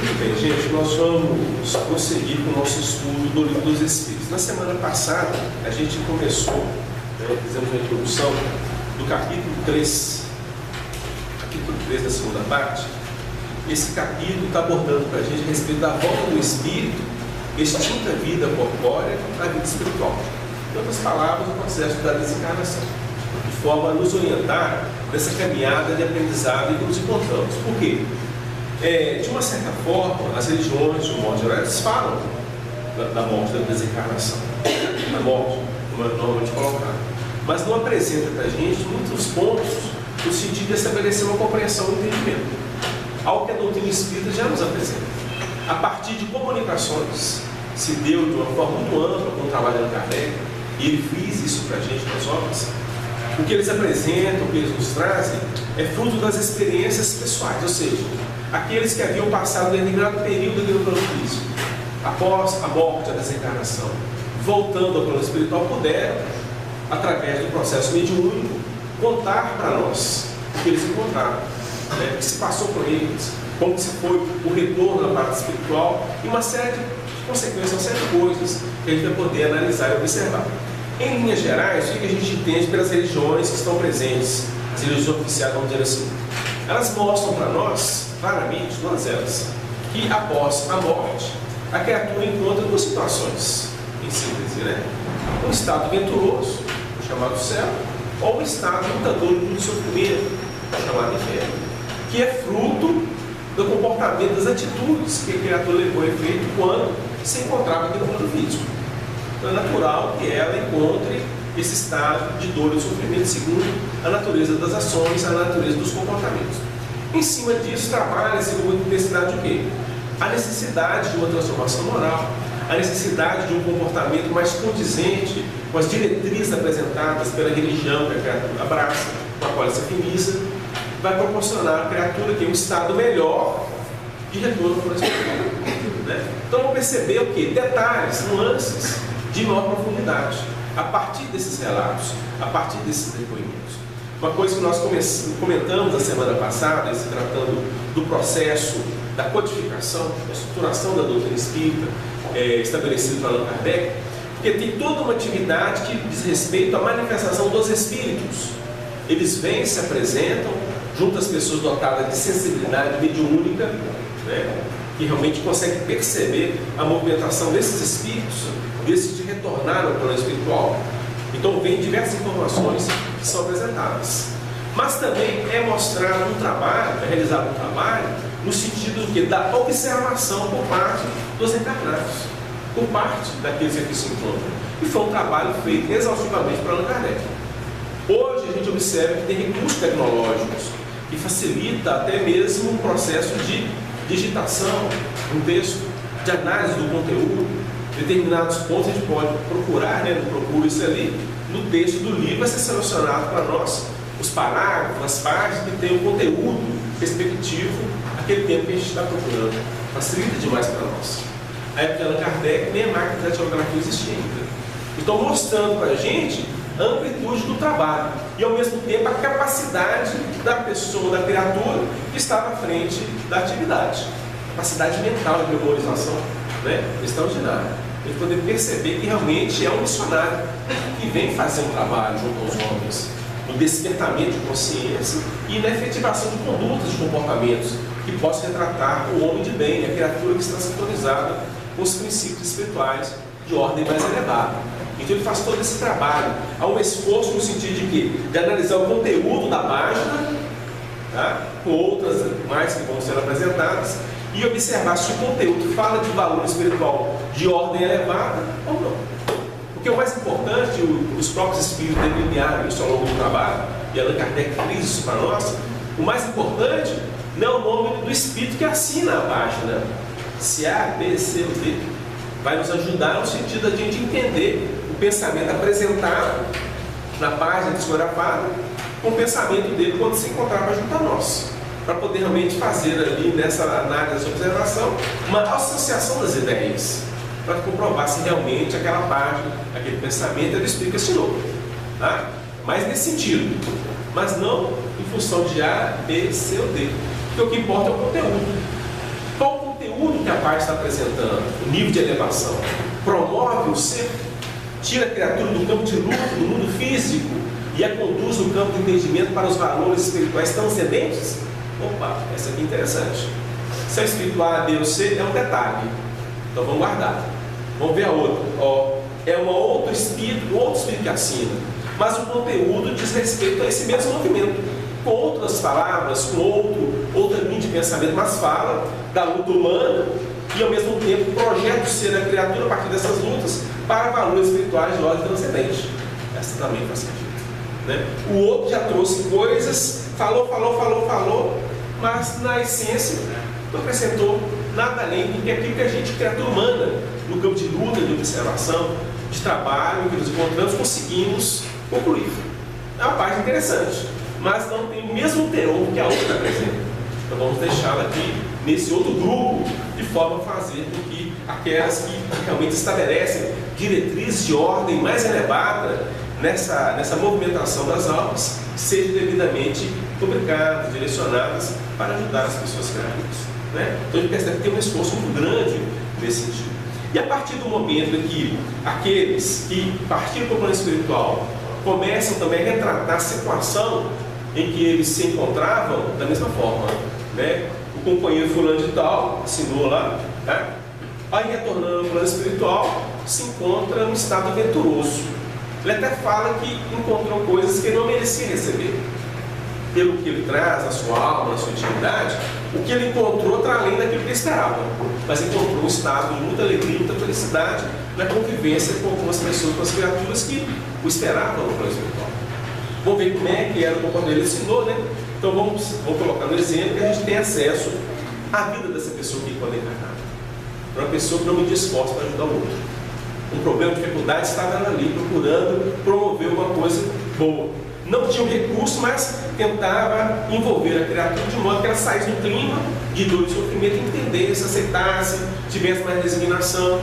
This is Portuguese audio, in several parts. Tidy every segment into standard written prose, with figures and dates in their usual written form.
Muito bem, gente, nós vamos prosseguir com o nosso estudo do Livro dos Espíritos. Na semana passada, a gente começou, fizemos uma introdução do capítulo 3 da segunda parte. Esse capítulo está abordando para a gente a respeito da volta do Espírito, extinta vida corpórea à vida espiritual. Em outras palavras, o processo da desencarnação, de forma a nos orientar nessa caminhada de aprendizado em que nos encontramos. Por quê? De uma certa forma, as religiões, de um modo geral, eles falam da morte, da desencarnação, da morte, como é normalmente colocado, mas não apresenta para a gente muitos pontos no sentido de estabelecer uma compreensão e um entendimento. Algo que a doutrina espírita já nos apresenta. A partir de comunicações, se deu de uma forma muito ampla com o trabalho de Kardec, e ele fez isso para a gente nas obras. O que eles apresentam, o que eles nos trazem, é fruto das experiências pessoais, ou seja, aqueles que haviam passado um determinado período aqui no plano físico, após a morte, a desencarnação, voltando ao plano espiritual, puderam, através do processo mediúnico, contar para nós o que eles encontraram, o que se passou por eles, como se foi o retorno à parte espiritual e uma série de consequências, uma série de coisas que a gente vai poder analisar e observar. Em linhas gerais, o que a gente entende pelas religiões que estão presentes, as religiões oficiais, vamos dizer assim, elas mostram para nós, claramente, todas elas, que após a morte, a criatura encontra duas situações, em síntese, um estado venturoso, chamado céu, ou um estado lutador de sofrimento, chamado inferno, que é fruto do comportamento, das atitudes que a criatura levou a efeito quando se encontrava aqui no plano físico. Então é natural que ela encontre esse estado de dor e sofrimento segundo a natureza das ações, a natureza dos comportamentos. Em cima disso, trabalha-se com muita intensidade o quê? A necessidade de uma transformação moral, a necessidade de um comportamento mais condizente com as diretrizes apresentadas pela religião que a criatura abraça, com a qual ela se afiniza, vai proporcionar à criatura que um estado melhor de retorno para o espiritual. Então vamos perceber o quê? Detalhes, nuances de maior profundidade, a partir desses relatos, a partir desses depoimentos. Uma coisa que nós comentamos na semana passada, se tratando do processo da codificação, da estruturação da doutrina espírita, estabelecido por Allan Kardec, porque tem toda uma atividade que diz respeito à manifestação dos espíritos. Eles vêm, se apresentam, junto às pessoas dotadas de sensibilidade mediúnica, que realmente conseguem perceber a movimentação desses espíritos, desses que retornaram ao plano espiritual. Então vem diversas informações que são apresentadas. Mas também é mostrado um trabalho, é realizado um trabalho no sentido do que? Da observação por parte dos encarnados, por parte daqueles que aqui se encontram. E foi um trabalho feito exaustivamente por Allan Kardec. Hoje a gente observa que tem recursos tecnológicos que facilita até mesmo um processo de digitação, um texto, de análise do conteúdo. Determinados pontos a gente pode procurar, não procura isso ali, no texto do livro vai ser selecionado para nós os parágrafos, as páginas que tem o conteúdo respectivo àquele tempo que a gente está procurando. Facilita demais para nós. A época de Allan Kardec, nem a máquina de datilografia existia ainda. Então mostrando para a gente a amplitude do trabalho e ao mesmo tempo a capacidade da pessoa, da criatura que estava à frente da atividade. Capacidade mental de memorização, extraordinária. A gente poder perceber que realmente é um missionário que vem fazer um trabalho junto aos homens, no despertamento de consciência e na efetivação de condutas, de comportamentos que possam retratar o homem de bem, a criatura que está sintonizada com os princípios espirituais de ordem mais elevada. Então ele faz todo esse trabalho. Há um esforço no sentido de quê? De analisar o conteúdo da página, com outras mais que vão ser apresentadas, e observar se o conteúdo fala de valor espiritual de ordem elevada ou não. Porque o mais importante, os próprios espíritos delinearam isso ao longo do trabalho, e Allan Kardec fez isso para nós, o mais importante não é o nome do espírito que assina a página, se A, B, C ou D. Vai nos ajudar no sentido de a gente entender o pensamento apresentado na página discografada com o pensamento dele quando se encontrava junto a nós, para poder realmente fazer ali nessa análise, observação, uma associação das ideias, para comprovar se realmente aquela página, aquele pensamento, ele explica esse novo. Mas nesse sentido, mas não em função de A, B, C ou D, porque o que importa é o conteúdo. Qual o conteúdo parte está apresentando, o nível de elevação, promove o ser, tira a criatura do campo de luta, do mundo físico, e a conduz no campo do entendimento para os valores espirituais transcendentes? Opa, essa aqui é interessante. Se é espiritual A, B ou C, é um detalhe. Então vamos guardar. Vamos ver a outra. É um outro espírito que assina. Mas o conteúdo diz respeito a esse mesmo movimento. Com outras palavras, com outra linha de pensamento, mas fala da luta humana e ao mesmo tempo projeta o ser da criatura a partir dessas lutas para valores espirituais de ordem transcendente. Essa também faz sentido, né? O outro já trouxe coisas, falou, mas na essência não acrescentou nada além do que aquilo que a gente, criatura humana, no campo de luta, de observação, de trabalho, que nos encontramos, conseguimos concluir. É uma parte interessante, mas não tem o mesmo teor que a outra apresenta. Então vamos deixá-la aqui nesse outro grupo, de forma a fazer com que aquelas que realmente estabelecem diretrizes de ordem mais elevada nessa movimentação das almas sejam devidamente publicadas, direcionadas para ajudar as pessoas carentes, né? Então a gente percebe que tem um esforço muito grande nesse sentido. E a partir do momento em que aqueles que partiram para o plano espiritual começam também a retratar a situação em que eles se encontravam da mesma forma, né? O companheiro fulano de tal assinou lá, tá? Aí retornando ao plano espiritual, se encontra num estado aventuroso. Ele até fala que encontrou coisas que ele não merecia receber. Pelo que ele traz na sua alma, na sua intimidade, o que ele encontrou está além daquilo que ele esperava. Mas encontrou um estado de muita alegria, muita felicidade na convivência com algumas pessoas, com as criaturas que o esperavam no plano espiritual. Vamos ver como é que era o comportamento ele ensinou, né? Então vamos colocar no exemplo que a gente tem acesso à vida dessa pessoa que quando encarnada. Uma pessoa que não media esforço para ajudar o outro. Um problema, dificuldade, estava ela ali procurando promover uma coisa boa. Não tinha um recurso, mas tentava envolver a criatura de modo que ela saísse do clima de dor e sofrimento, entendesse, aceitasse, tivesse mais resignação.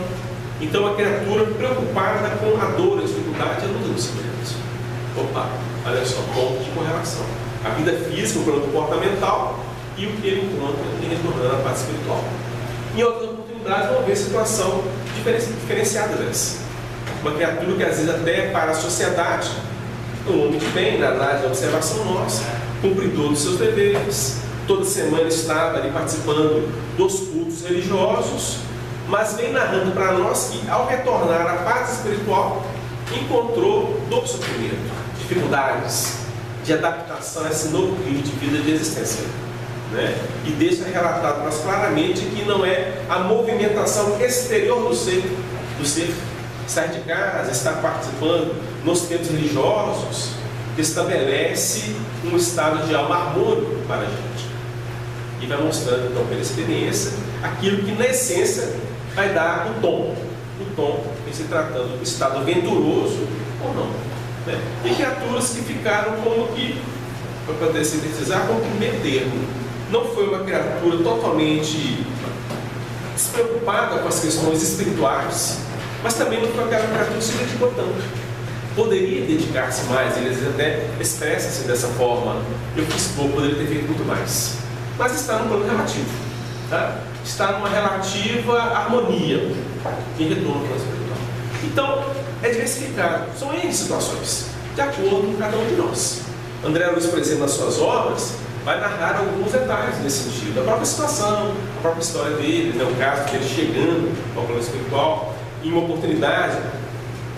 Então a criatura preocupada com a dor, a dificuldade, ela não deu seguimento. Opa, olha só, ponto de correlação. A vida física, o plano comportamental e o que ele encontra em retornando à parte espiritual. Em outras oportunidades, vamos ver situação diferenciada dessa. Uma criatura que às vezes até para a sociedade, um homem de bem, na análise da observação nossa, cumpridor dos seus deveres, toda semana estava ali participando dos cultos religiosos, mas vem narrando para nós que ao retornar à paz espiritual, encontrou dor, sofrimento, dificuldades de adaptação a esse novo clima de vida de existência, né? E deixa relatado para nós claramente que não é a movimentação exterior do ser, sair de casa, estar participando nos tempos religiosos, que estabelece um estado de alma harmônico para a gente. E vai mostrando, então, pela experiência, aquilo que na essência vai dar o tom em se tratando do estado aventuroso ou não, né? E criaturas que ficaram como que, para poder sintetizar, como que meio termo. Não foi uma criatura totalmente despreocupada com as questões espirituais, mas também não foi aquela criatura que se dedicou tanto. Poderia dedicar-se mais, eles até expressam-se dessa forma. Eu fiz pouco, poderia ter feito muito mais. Mas está num plano relativo, tá? Está numa relativa harmonia em retorno ao plano espiritual. Então, é diversificado. São N situações, de acordo com cada um de nós. André Luiz, por exemplo, nas suas obras, vai narrar alguns detalhes nesse sentido. A própria situação, a própria história dele, né? O caso dele chegando ao plano espiritual. Em uma oportunidade,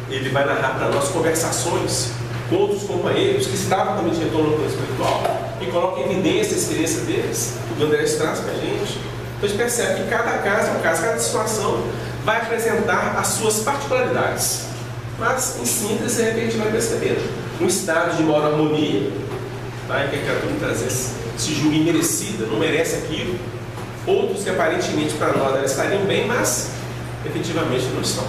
ele vai narrar para nós conversações com outros companheiros que estavam também de retorno ao plano espiritual e coloca em evidência a experiência deles. O André traz para a gente. Então a gente percebe que cada caso é um caso, cada situação vai apresentar as suas particularidades. Mas, em síntese, de repente, a gente vai perceber um estado de maior harmonia, tá? Em que a criatura muitas vezes se julga imerecida, não merece aquilo. Outros que aparentemente para nós elas estariam bem, mas efetivamente não estão.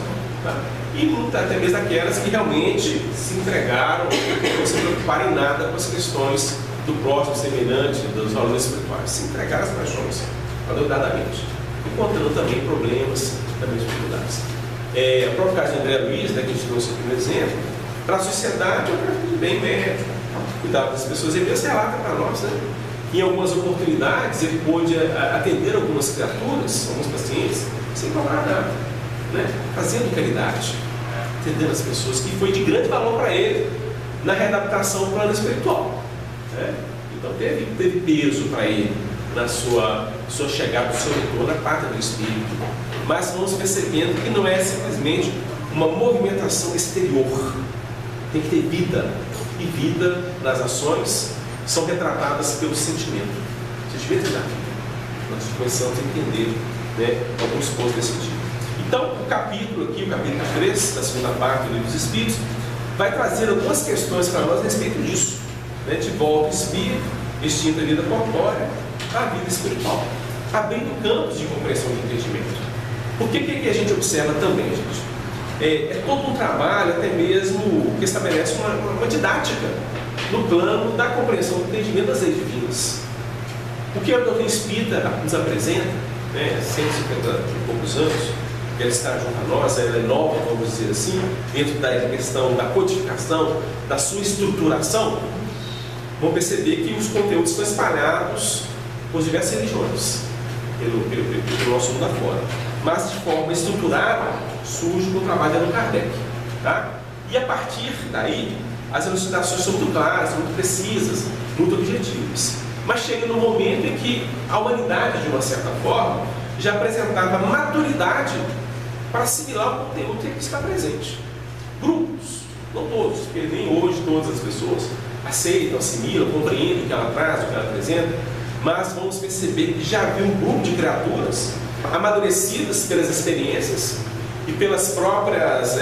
Tá? E até mesmo aquelas que realmente se entregaram, não se preocuparam em nada com as questões do próximo semelhante, dos valores espirituais. Se entregaram às paixões, adoradamente, encontrando também problemas, também dificuldades. O próprio caso de André Luiz, né, que a gente trouxe aqui no exemplo, para a sociedade é um bem médico, cuidar das pessoas, ele mesmo relata para nós, né? Em algumas oportunidades, ele pôde atender algumas criaturas, alguns pacientes, sem cobrar nada, né? Fazendo caridade, atendendo as pessoas, que foi de grande valor para ele na readaptação ao plano espiritual, né? Então teve peso para ele na sua chegada, no seu retorno à pátria do Espírito. Mas vamos percebendo que não é simplesmente uma movimentação exterior, tem que ter vida, e vida nas ações são retratadas pelo sentimento. Sentimento da vida. Nós começamos a entender, né, alguns pontos desse tipo. Então, o capítulo aqui, o capítulo 3, da segunda parte do Livro dos Espíritos, vai trazer algumas questões para nós a respeito disso, né, de volta ao espírito, extinta a vida corpórea, a vida espiritual, abrindo campos de compreensão e entendimento. Porque o que a gente observa também, gente? É todo um trabalho, até mesmo, que estabelece uma didática no plano da compreensão do entendimento das leis divinas. O que a doutrina espírita nos apresenta, né, 150 e poucos anos, que ela está junto a nós, ela é nova, vamos dizer assim, dentro da questão da codificação, da sua estruturação, vão perceber que os conteúdos estão espalhados por diversas religiões, pelo nosso mundo afora. Mas de forma estruturada, surge com o trabalho de Allan Kardec. Tá? E a partir daí, as elucidações são muito claras, são muito precisas, muito objetivas. Mas chega no momento em que a humanidade, de uma certa forma, já apresentava maturidade para assimilar o conteúdo que está presente. Grupos, não todos, porque nem hoje todas as pessoas aceitam, assimilam, compreendem o que ela traz, o que ela apresenta, mas vamos perceber que já havia um grupo de criaturas amadurecidas pelas experiências e pelas próprias,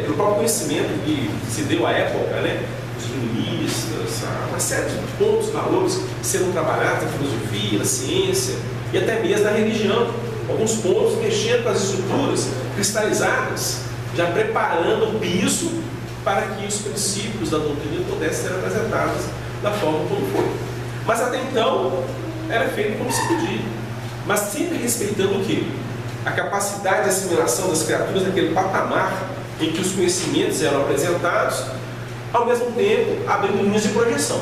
pelo próprio conhecimento que se deu à época, né? Os iluministas, uma série de pontos, valores que serão trabalhados na filosofia, na ciência e até mesmo na religião. Alguns pontos mexendo com as estruturas cristalizadas, já preparando o piso para que os princípios da doutrina pudessem ser apresentados da forma como foi. Mas até então era feito como se podia, mas sempre respeitando o quê? A capacidade de assimilação das criaturas naquele patamar em que os conhecimentos eram apresentados, ao mesmo tempo abrindo linhas de projeção.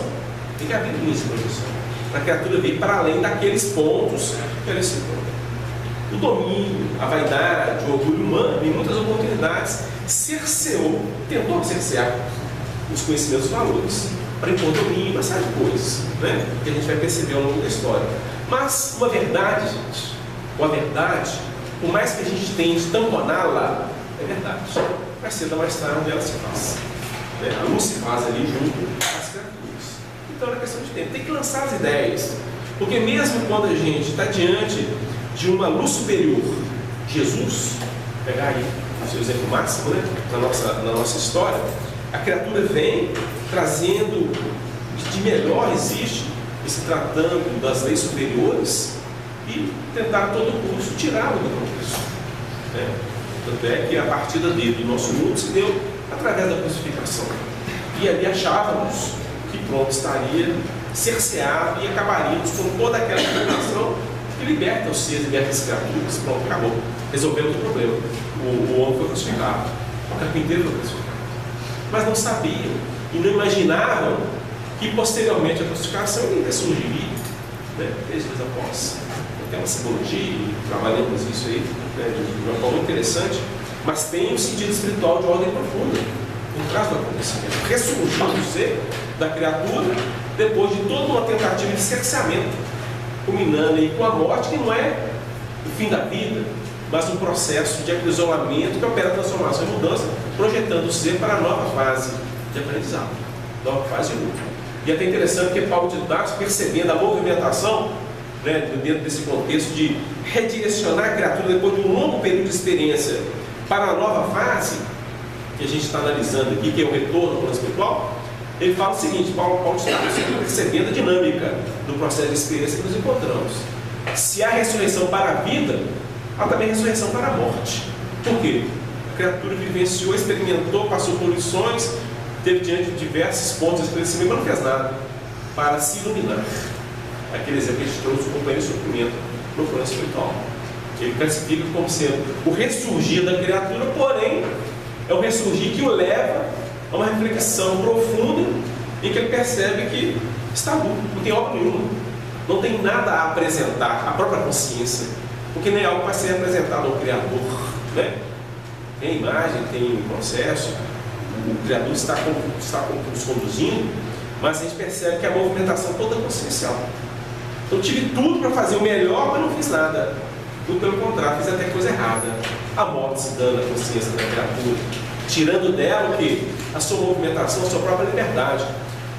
Tem que abrir linhas de projeção para a criatura vir para além daqueles pontos que ela se encontra. O domínio, a vaidade, o orgulho humano, em muitas oportunidades, tentou cercear os conhecimentos e valores para impor domínio, uma série de coisas, né? Que a gente vai perceber ao longo da história. Mas uma verdade, gente, uma verdade, por mais que a gente tente tamponá-la, é verdade. Mais cedo ou mais tarde ela se faz. Né? A luz se faz ali junto às criaturas. Então é questão de tempo. Tem que lançar as ideias. Porque mesmo quando a gente está diante de uma luz superior, Jesus, pegar aí o seu exemplo máximo, né? na nossa história, a criatura vem trazendo o que de melhor existe, e se tratando das leis superiores, e tentar a todo custo tirá-lo do contexto. Né? Tanto é que a partida dele do nosso mundo se deu através da crucificação. E ali achávamos que pronto estaria cerceado e acabaríamos com toda aquela informação que liberta os seres, liberta as criaturas. Pronto, acabou. Resolvemos o problema. O homem foi crucificado, o carpinteiro foi crucificado. Mas não sabiam e não imaginavam que posteriormente a crucificação ainda surgiria, né? 3 dias após. Tem uma simbologia, trabalhamos isso aí, né, de uma forma interessante, mas tem um sentido espiritual de ordem profunda por trás do acontecimento. Ressurgiu do ser, da criatura, depois de toda uma tentativa de cerceamento, culminando aí com a morte, que não é o fim da vida, mas um processo de aprisionamento que opera transformação e mudança, projetando o ser para a nova fase de aprendizado, nova fase de luta. E é até interessante que Paulo de Tarso, percebendo a movimentação, né, dentro desse contexto de redirecionar a criatura depois de um longo período de experiência para a nova fase, que a gente está analisando aqui, que é o retorno ao plano espiritual, ele fala o seguinte: Paulo está percebendo a dinâmica do processo de experiência que nos encontramos. Se há ressurreição para a vida, há também ressurreição para a morte. Por quê? A criatura vivenciou, experimentou, passou por lições, teve diante de diversos pontos de esclarecimento, mas não fez nada para se iluminar. Aquele exemplo que a gente trouxe, o companheiro de sofrimento no plano espiritual. Ele classifica como sendo o ressurgir da criatura, porém, é o ressurgir que o leva a uma reflexão profunda em que ele percebe que está nu, não tem obra nenhuma. não tem nada a apresentar, a própria consciência, porque nem é algo que vai ser apresentado ao Criador, né? Tem a imagem, tem o processo, o Criador está nos conduzindo, mas a gente percebe que a movimentação toda é consciencial. Então eu tive tudo para fazer o melhor, mas não fiz nada. Tudo pelo contrário, fiz até coisa errada. A morte se dando a consciência da criatura, tirando dela o quê? A sua movimentação, a sua própria liberdade.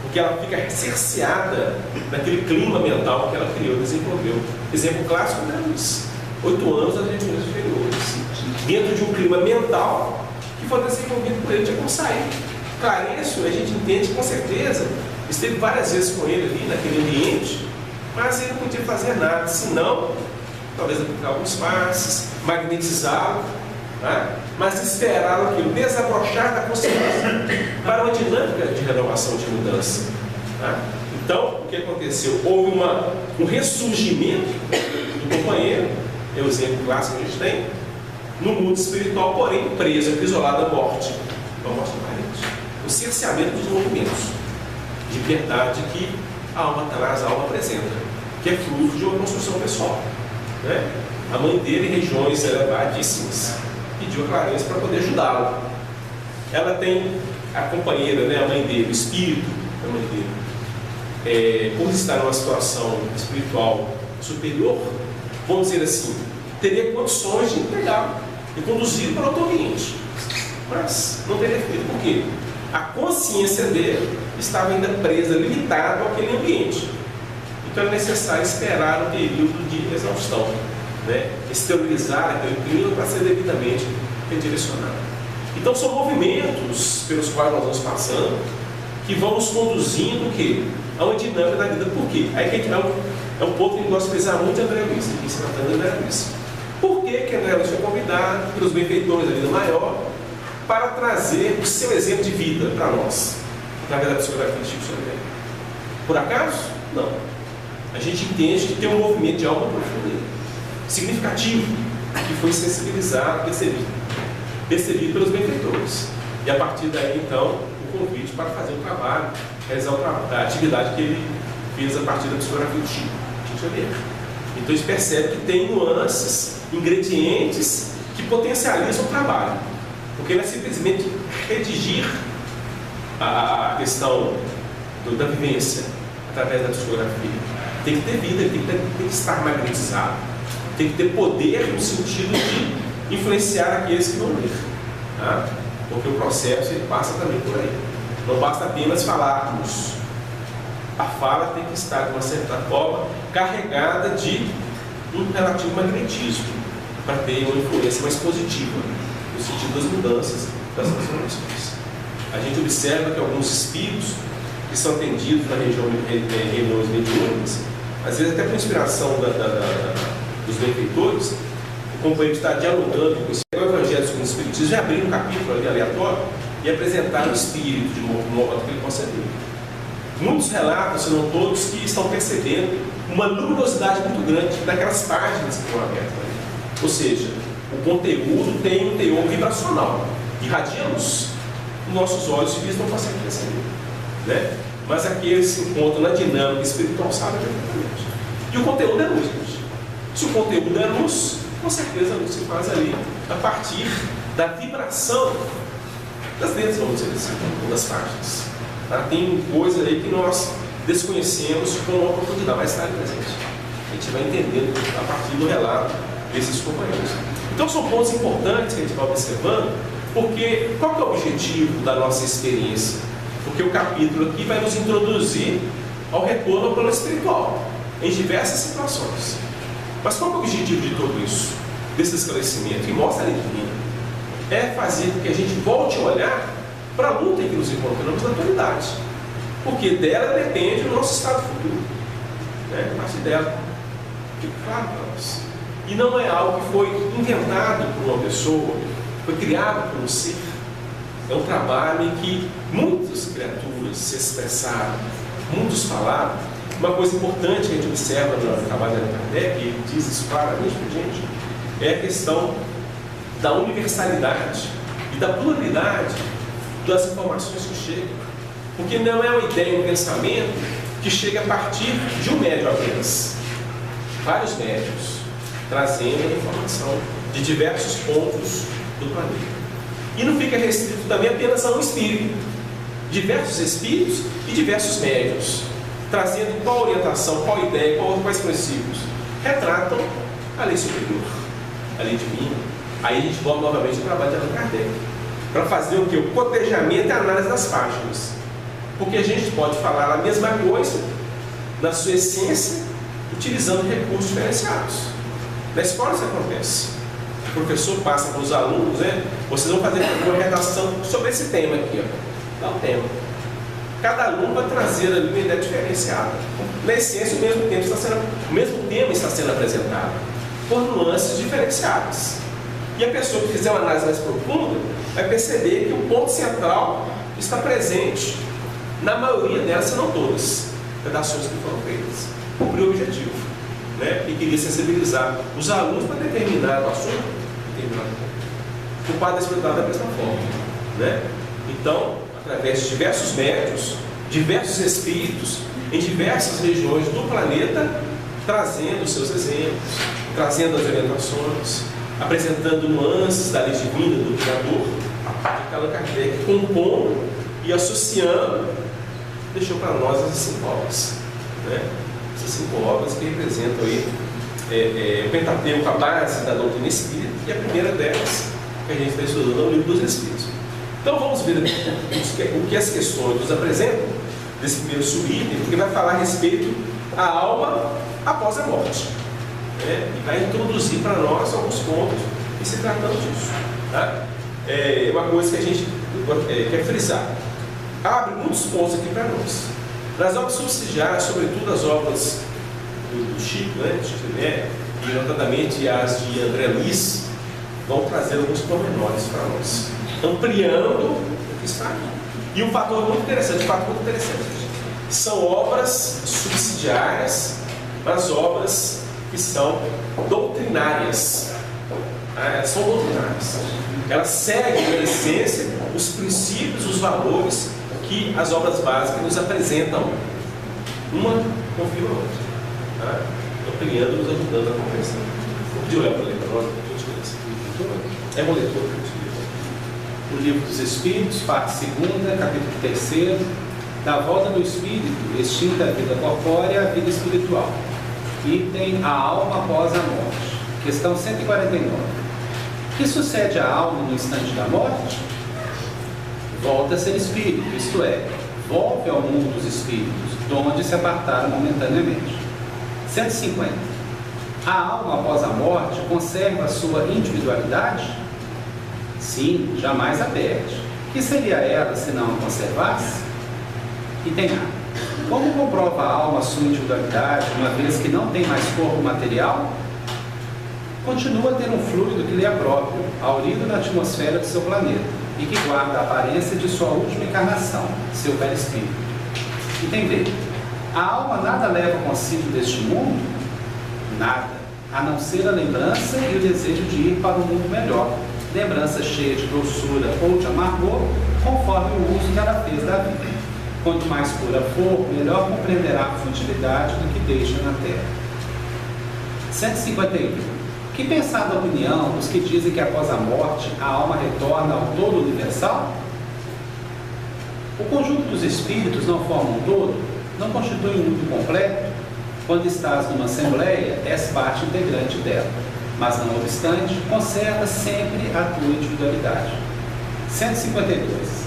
Porque ela fica cerceada naquele clima mental que ela criou, desenvolveu. Exemplo clássico da Luz. 8 anos nas regiões inferiores. Dentro de um clima mental que foi desenvolvido por ele, tinha como sair. Clarencio, a gente entende com certeza, esteve várias vezes com ele ali naquele ambiente, mas ele não podia fazer nada, senão, talvez aplicar alguns passes, magnetizá-lo, né? Mas esperar aquilo, desabrochar da consciência para uma dinâmica de renovação, de mudança. Né? Então, o que aconteceu? Houve um ressurgimento do companheiro, é o exemplo clássico que a gente tem, no mundo espiritual, porém preso, isolado da morte, uma morte aparente. O cerceamento dos movimentos de liberdade que a alma traz, a alma apresenta, que é fruto de uma construção pessoal. Né? A mãe dele, em regiões elevadíssimas, pediu a Clarencio para poder ajudá-lo. Ela tem a companheira, né, a mãe dele, o espírito da mãe dele, por estar numa situação espiritual superior, vamos dizer assim, teria condições de empregá-lo e conduzi-lo para outro ambiente. Mas não teria feito, por quê? A consciência dele estava ainda presa, limitada àquele ambiente. Então é necessário esperar um período de exaustão, né? Exteriorizar aquele clima para ser devidamente redirecionado. Então são movimentos pelos quais nós vamos passando que vão nos conduzindo o quê? A uma dinâmica da vida. Por quê? Aí que é um ponto que eu gosto de frisar muito André Luiz, aqui se tratando de André Luiz. Por que André Luiz foi convidado pelos benfeitores da vida maior para trazer o seu exemplo de vida para nós, através da psicografia de Chico Xavier? Por acaso? Não. A gente entende que tem um movimento de alma profunda, significativo, que foi sensibilizado, percebido pelos benfeitores. E a partir daí, então, o convite para fazer o trabalho, realizar a atividade que ele fez a partir da psicografia de Chico Xavier. Então a gente percebe que tem nuances, ingredientes que potencializam o trabalho. Porque não é simplesmente redigir a questão da vivência através da psicografia. Tem que ter vida, tem que estar magnetizado, tem que ter poder no sentido de influenciar aqueles que vão ler. Tá? Porque o processo ele passa também por aí. Não basta apenas falarmos. A fala tem que estar, de uma certa forma, carregada de um relativo magnetismo, para ter uma influência mais positiva, no sentido das mudanças, das transformações. A gente observa que alguns espíritos que são atendidos na reuniões mediúnicas, às vezes até por inspiração dos benfeitores, o companheiro está dialogando com o Evangelho segundo o Espiritismo, já abriu um capítulo ali aleatório e apresentar o espírito de modo que ele possa ver. Muitos relatam, se não todos, que estão percebendo uma luminosidade muito grande daquelas páginas que estão abertas ali. Ou seja, o conteúdo tem um teor vibracional, irradia luz. Nossos olhos civis não conseguem perceber, né? Mas aqueles que se encontram na dinâmica espiritual sabem perfeitamente. E o conteúdo é luz, gente. Se o conteúdo é luz, com certeza a luz se faz ali a partir da vibração das letras, vamos dizer assim, das páginas. Tá? Tem coisa aí que nós desconhecemos com uma profundidade, mas está ali presente. A gente vai entendendo a partir do relato desses companheiros. Então são pontos importantes que a gente vai observando, porque qual que é o objetivo da nossa experiência? Porque o capítulo aqui vai nos introduzir ao retorno ao plano espiritual, em diversas situações. Mas qual que é o objetivo de tudo isso? Desse esclarecimento, que mostra a lei divina, é fazer com que a gente volte a olhar para a luta em que nos encontramos na atualidade. Porque dela depende o nosso estado futuro. Né? A partir dela, fica claro para nós. E não é algo que foi inventado por uma pessoa, foi criado por um ser. É um trabalho em que muitas criaturas se expressaram, muitos falaram. Uma coisa importante que a gente observa no trabalho da Kardec, e ele diz isso claramente para a gente, é a questão da universalidade e da pluralidade das informações que chegam. Porque não é uma ideia, um pensamento que chega a partir de um médium apenas. Vários médios trazendo a informação de diversos pontos do planeta. E não fica restrito também apenas a um espírito. Diversos espíritos e diversos médios, trazendo qual orientação, qual ideia, quais princípios. Retratam a lei superior, a lei divina. Aí a gente volta novamente ao trabalho de Allan Kardec, para fazer o que? O cotejamento e a análise das páginas. Porque a gente pode falar a mesma coisa, na sua essência, utilizando recursos diferenciados. Na escola isso acontece. O professor passa para os alunos, né? Vocês vão fazer uma redação sobre esse tema aqui, ó. Dá um tema. Cada aluno vai trazer ali uma ideia diferenciada. Na essência, o mesmo tema está sendo apresentado, por nuances diferenciadas. E a pessoa que fizer uma análise mais profunda vai perceber que o ponto central está presente na maioria delas, se não todas, redações que foram feitas. Cumpriu o objetivo, né? E queria sensibilizar os alunos para determinar o assunto, o quadro espiritual da mesma forma, né? Então, através de diversos médios, diversos espíritos, em diversas regiões do planeta, trazendo os seus exemplos, trazendo as orientações, apresentando nuances da lei divina do Criador, Allan Kardec compondo e associando, deixou para nós essas 5 obras, né? Essas 5 obras que representam aí o Pentateuco, a base da doutrina espírita, e a primeira delas que a gente está estudando é o Livro dos Espíritos. Então vamos ver o que as questões nos apresentam desse primeiro subitem, porque vai falar a respeito da alma após a morte, né? E vai introduzir para nós alguns pontos que se tratando disso, tá? É uma coisa que a gente quer frisar. Abre muitos pontos aqui para nós. Nas obras subsidiárias, sobretudo as obras do Chico, né, de Chico Xavier, e notadamente as de André Luiz, vão trazer alguns pormenores para nós, ampliando o que está aqui. E um fator muito interessante, são obras subsidiárias, mas obras que são doutrinárias. Elas são doutrinárias. Elas seguem, na essência, os princípios, os valores que as obras básicas nos apresentam. Uma confirma a outra, tá? Ampliando, nos ajudando a compreensão. Vou pedir o Léo para ler para nós, é um leitor. O Livro dos Espíritos, parte 2ª, capítulo 3º, da volta do espírito, extinta a vida corpórea, a vida espiritual. Item, a alma após a morte. Questão 149. O que sucede à alma no instante da morte? Volta a ser espírito, isto é, volve ao mundo dos espíritos, de onde se apartaram momentaneamente. 150. A alma após a morte conserva a sua individualidade? Sim, jamais a perde. Que seria ela se não a conservasse? Item A. Como comprova a alma a sua individualidade, uma vez que não tem mais corpo material? Continua a ter um fluido que lhe é próprio, aurido na atmosfera do seu planeta, e que guarda a aparência de sua última encarnação, seu perispírito. Item B. A alma nada leva consigo deste mundo? Nada, a não ser a lembrança e o desejo de ir para um mundo melhor, lembrança cheia de doçura ou de amargor, conforme o uso que ela fez da vida. Quanto mais pura for, melhor compreenderá a futilidade do que deixa na terra. 151. Que pensar da opinião dos que dizem que após a morte a alma retorna ao todo universal? O conjunto dos espíritos não forma um todo? Não constitui um mundo completo? Quando estás numa assembleia, és parte integrante dela, mas não obstante, conserva sempre a tua individualidade. 152.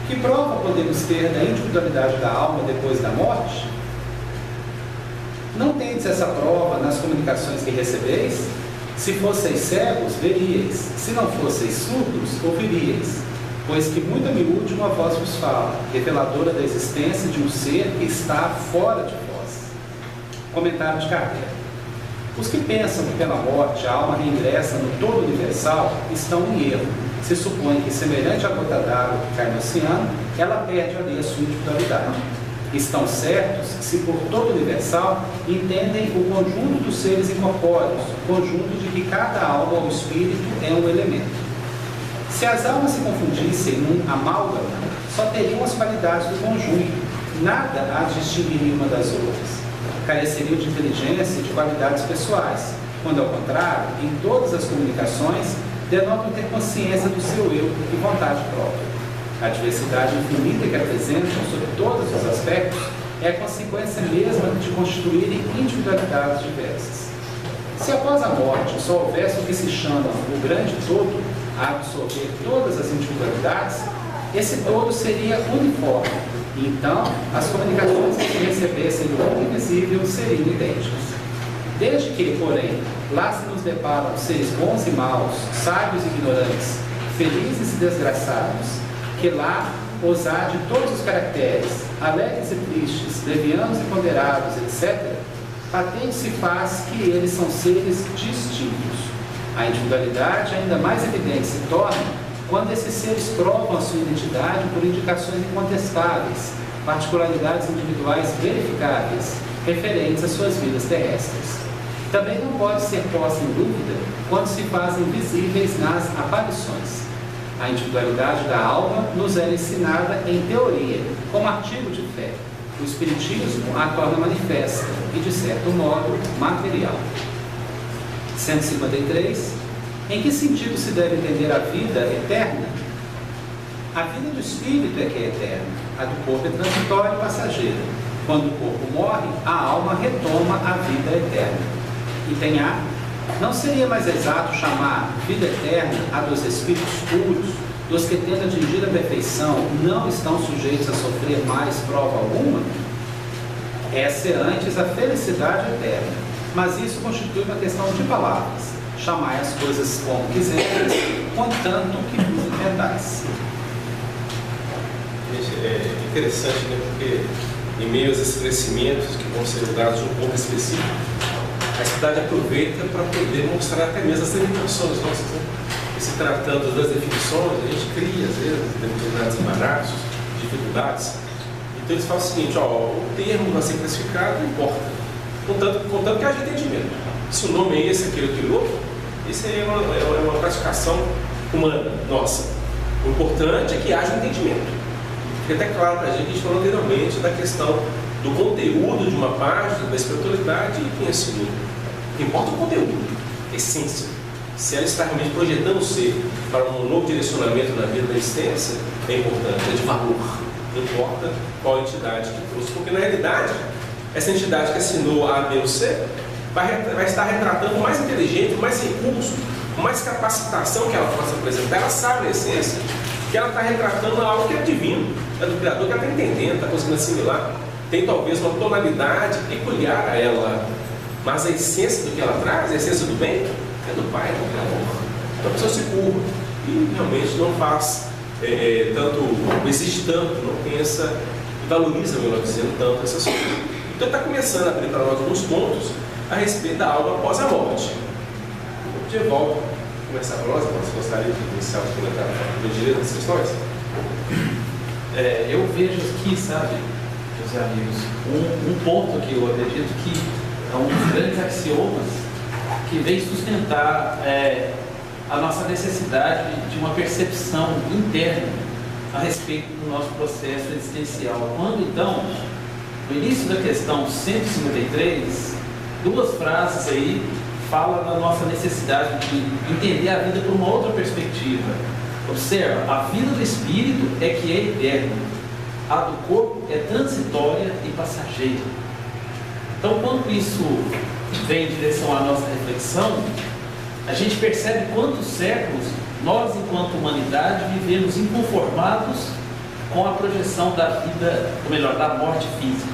Que prova podemos ter da individualidade da alma depois da morte? Não tendes essa prova nas comunicações que recebeis? Se fosseis cegos, veríeis; se não fosseis surdos, ouviríeis. Pois que muito a miúde uma voz vos fala, reveladora da existência de um ser que está fora de vós. Comentário de Kardec. Os que pensam que pela morte a alma reingressa no todo universal estão em erro. Se supõe que, semelhante à gota d'água que cai no oceano, ela perde ali a sua individualidade. Estão certos se por todo universal entendem o conjunto dos seres incorpóreos, o conjunto de que cada alma ou espírito é um elemento. Se as almas se confundissem num amálgama, só teriam as qualidades do conjunto, nada a distinguiria uma das outras. Careceriam de inteligência e de qualidades pessoais, quando, ao contrário, em todas as comunicações, denotam ter consciência do seu eu e vontade própria. A diversidade infinita que apresentam sobre todos os aspectos é a consequência mesma de constituírem individualidades diversas. Se após a morte só houvesse o que se chama o grande todo a absorver todas as individualidades, esse todo seria uniforme, e então as comunicações que se recebessem do mundo invisível seriam idênticas. Desde que, porém, lá se nos deparam seres bons e maus, sábios e ignorantes, felizes e desgraçados, que lá os há de todos os caracteres, alegres e tristes, levianos e ponderados, etc., patente se faz que eles são seres distintos. A individualidade ainda mais evidente se torna quando esses seres provam a sua identidade por indicações incontestáveis, particularidades individuais verificáveis, referentes às suas vidas terrestres. Também não pode ser posta em dúvida quando se fazem visíveis nas aparições. A individualidade da alma nos era ensinada em teoria, como artigo de fé. O Espiritismo a torna manifesta e, de certo modo, material. 153. Em que sentido se deve entender a vida eterna? A vida do espírito é que é eterna, a do corpo é transitória e passageira. Quando o corpo morre, a alma retoma a vida eterna. Item A. Não seria mais exato chamar vida eterna a dos espíritos puros, dos que, tendo atingido a perfeição, não estão sujeitos a sofrer mais prova alguma? Essa é antes a felicidade eterna, mas isso constitui uma questão de palavras. Chamai as coisas como quiseres, contanto que vos entendais. É interessante, né? Porque em meio aos esclarecimentos que vão ser dados de um ponto específico, a cidade aproveita para poder mostrar até mesmo as limitações nossas, né? E se tratando das definições, a gente cria, às vezes, determinados embaraços, dificuldades. Então eles falam o seguinte, ó, o termo a ser classificado não importa, contanto que haja entendimento. Se o nome é esse, aquele outro, isso é uma classificação humana, nossa. O importante é que haja um entendimento. Fica até claro para a gente falou anteriormente da questão do conteúdo de uma página, da espiritualidade e quem ensinou. O que importa é o conteúdo, a essência. Se ela está realmente projetando o ser para um novo direcionamento na vida da existência, é importante, é de valor. Não importa qual entidade que trouxe, porque na realidade, essa entidade que assinou A, B ou C vai estar retratando mais inteligente, mais recurso, mais capacitação que ela possa apresentar. Ela sabe a essência que ela está retratando algo que é divino, é do Criador, que ela está entendendo, está conseguindo assimilar. Tem talvez uma tonalidade peculiar a ela, mas a essência do que ela traz, a essência do bem, é do Pai, do Criador. Então a pessoa se curva e realmente não faz não existe tanto, não pensa, valoriza, melhor dizendo, tanto essas coisas. Então está começando a abrir para nós alguns pontos a respeito da alma após a morte. De volta, começar para nós, você gostaria de iniciar o comentário do direito dessas questões? Eu vejo aqui, sabe, meus amigos, um ponto que eu acredito que é um dos grandes axiomas que vem sustentar a nossa necessidade de uma percepção interna a respeito do nosso processo existencial. Quando, então, no início da questão 153, duas frases aí falam da nossa necessidade de entender a vida por uma outra perspectiva. Observa, a vida do espírito é que é eterna, a do corpo é transitória e passageira. Então, quando isso vem em direção à nossa reflexão, a gente percebe quantos séculos nós, enquanto humanidade, vivemos inconformados com a projeção da vida, ou melhor, da morte física.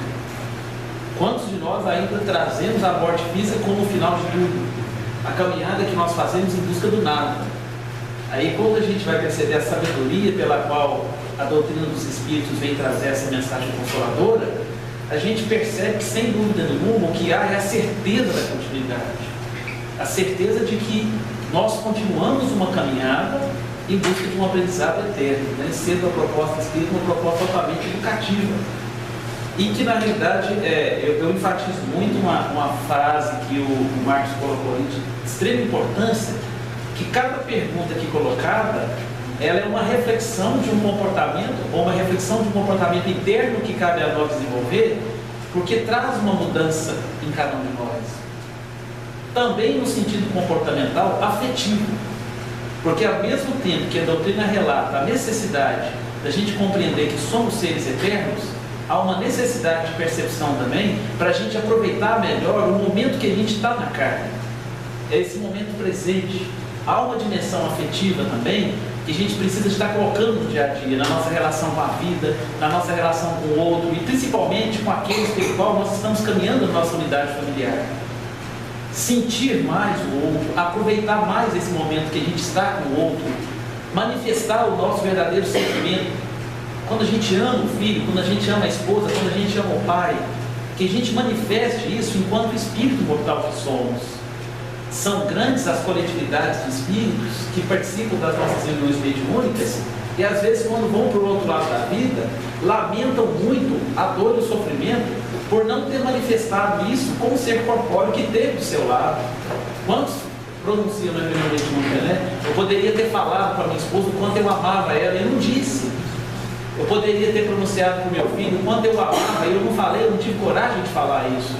Quantos de nós ainda trazemos a morte física como o final de tudo? A caminhada que nós fazemos em busca do nada. Aí, quando a gente vai perceber a sabedoria pela qual a doutrina dos Espíritos vem trazer essa mensagem consoladora, a gente percebe que, sem dúvida nenhuma, o que há é a certeza da continuidade. A certeza de que nós continuamos uma caminhada em busca de um aprendizado eterno, né? Sendo a proposta espírita uma proposta totalmente educativa. E que, na realidade, eu enfatizo muito uma frase que o Marcos colocou ali de extrema importância, que cada pergunta aqui colocada ela é uma reflexão de um comportamento, ou uma reflexão de um comportamento interno que cabe a nós desenvolver, porque traz uma mudança em cada um de nós. Também no sentido comportamental afetivo, porque ao mesmo tempo que a doutrina relata a necessidade da gente compreender que somos seres eternos, há uma necessidade de percepção também para a gente aproveitar melhor o momento que a gente está na carne. É esse momento presente. Há uma dimensão afetiva também que a gente precisa estar colocando no dia a dia, na nossa relação com a vida, na nossa relação com o outro e principalmente com aqueles pelo qual nós estamos caminhando na nossa unidade familiar. Sentir mais o outro, aproveitar mais esse momento que a gente está com o outro, manifestar o nosso verdadeiro sentimento. Quando a gente ama o filho, quando a gente ama a esposa, quando a gente ama o pai, que a gente manifeste isso enquanto espírito mortal que somos. São grandes as coletividades de espíritos que participam das nossas reuniões mediúnicas e às vezes quando vão para o outro lado da vida, lamentam muito a dor e o sofrimento por não ter manifestado isso com o ser corpóreo que teve do seu lado. Quantos pronunciam na reunião mediúnica, né? Eu poderia ter falado para minha esposa o quanto eu amava ela e eu não disse. Eu poderia ter pronunciado para o meu filho o quanto eu amava e eu não falei, eu não tive coragem de falar isso.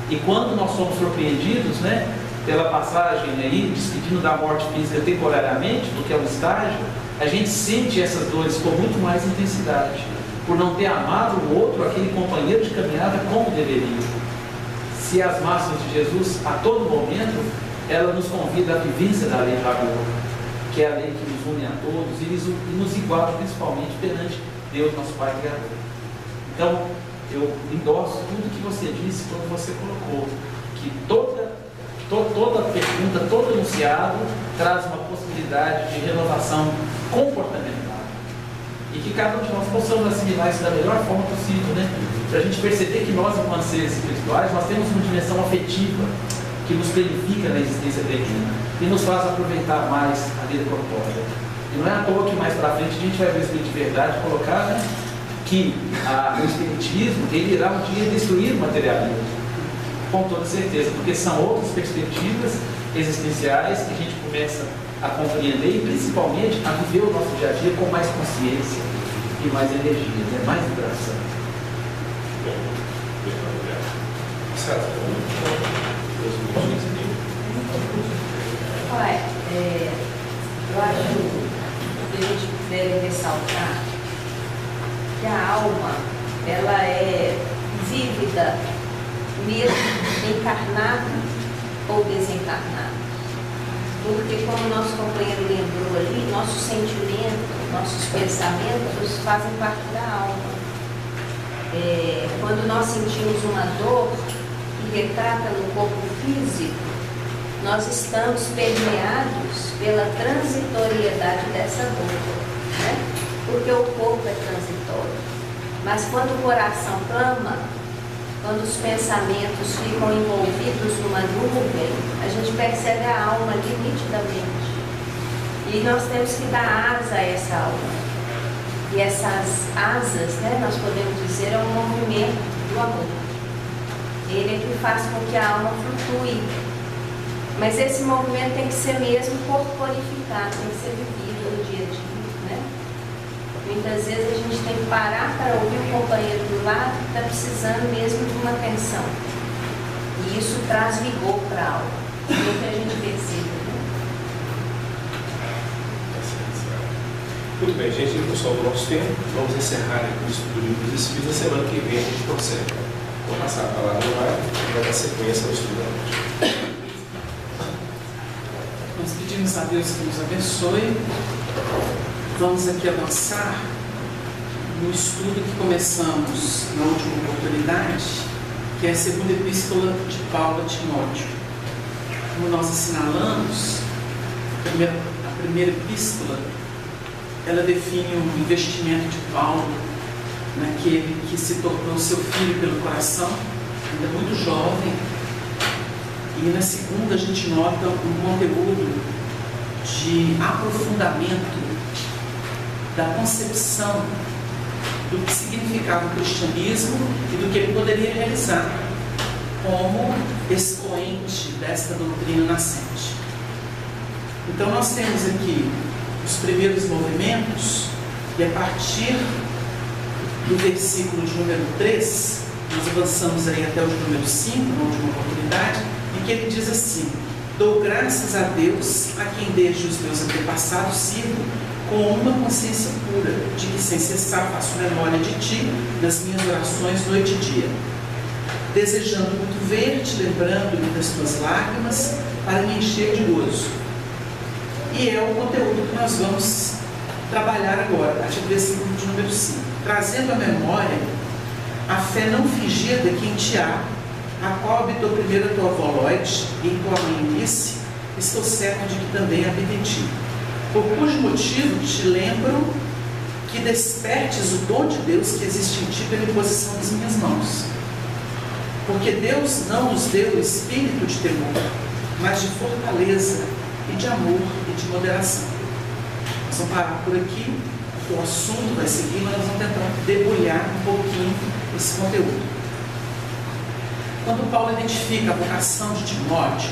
E quando nós somos surpreendidos, né, pela passagem aí, despedindo da morte física temporariamente, do que é um estágio, a gente sente essas dores com muito mais intensidade, por não ter amado o outro, aquele companheiro de caminhada, como deveria. Se as máximas de Jesus, a todo momento, ela nos convida à vivência da lei do amor, que é a lei que nos une a todos e nos iguala principalmente perante Deus, nosso Pai Criador. Então, eu endosso tudo que você disse quando você colocou, que toda pergunta, todo enunciado traz uma possibilidade de renovação comportamental. E que cada um de nós possamos assimilar isso da melhor forma possível, né? Para a gente perceber que nós, enquanto seres espirituais, nós temos uma dimensão afetiva que nos planifica na existência terrena e nos faz aproveitar mais a vida corpórea. E não é à toa que mais para frente a gente vai ver o Espírito de Verdade colocar, né, que o Espiritismo ele irá um dia destruir o materialismo, com toda certeza, porque são outras perspectivas existenciais que a gente começa a compreender e principalmente a viver o nosso dia a dia com mais consciência e mais energia, né, mais vibração. Olha, eu acho que a gente deve ressaltar que a alma, ela é vívida mesmo encarnada ou desencarnada. Porque, como o nosso companheiro lembrou ali, nossos sentimentos, nossos pensamentos fazem parte da alma. Quando nós sentimos uma dor que retrata no corpo físico, nós estamos permeados pela transitoriedade dessa dor, né? Porque o corpo é transitório. Mas quando o coração clama, quando os pensamentos ficam envolvidos numa nuvem, a gente percebe a alma ali nitidamente. E nós temos que dar asa a essa alma. E essas asas, né, nós podemos dizer, é um movimento do amor. Ele é que faz com que a alma flutue. Mas esse movimento tem que ser mesmo corporificado, tem que ser vivido no dia a dia, né? Muitas vezes a gente tem que parar para ouvir o companheiro do lado que está precisando mesmo de uma atenção. E isso traz vigor para a alma. É o que a gente percebe, né? Muito bem, gente, em função do nosso tempo, vamos encerrar o estudo do Livro dos Espíritos. Na semana que vem a gente prossegue. Vou passar a palavra e vai dar sequência ao estudo da noite. Nós pedimos a Deus que nos abençoe. Vamos aqui avançar no estudo que começamos na última oportunidade, que é a segunda epístola de Paulo a Timóteo. Como nós assinalamos, a primeira epístola, ela define o investimento de Paulo naquele que se tornou seu filho pelo coração, ainda muito jovem. E na segunda a gente nota um conteúdo de aprofundamento da concepção do que significava o cristianismo e do que ele poderia realizar como expoente desta doutrina nascente. Então nós temos aqui os primeiros movimentos, e a partir do versículo de número 3, nós avançamos aí até o de número 5, na última oportunidade, em que ele diz assim: dou graças a Deus, a quem desde os meus antepassados sirvo, com uma consciência pura, de que sem cessar faço memória de ti, nas minhas orações noite e dia, desejando muito ver-te, lembrando-me das tuas lágrimas, para me encher de gozo. E é o conteúdo que nós vamos trabalhar agora, a partir do versículo de número 5. Trazendo à memória a fé não fingida que em ti há, a qual habitou primeiro a tua avó Loide, e em tua mãe Eunice, estou certo de que também habita em ti. Por cujo motivo te lembro que despertes o dom de Deus que existe em ti pela imposição das minhas mãos. Porque Deus não nos deu o espírito de temor, mas de fortaleza e de amor e de moderação. Nós vamos parar por aqui, o assunto vai seguir, mas nós vamos tentar debulhar um pouquinho esse conteúdo. Quando Paulo identifica a vocação de Timóteo,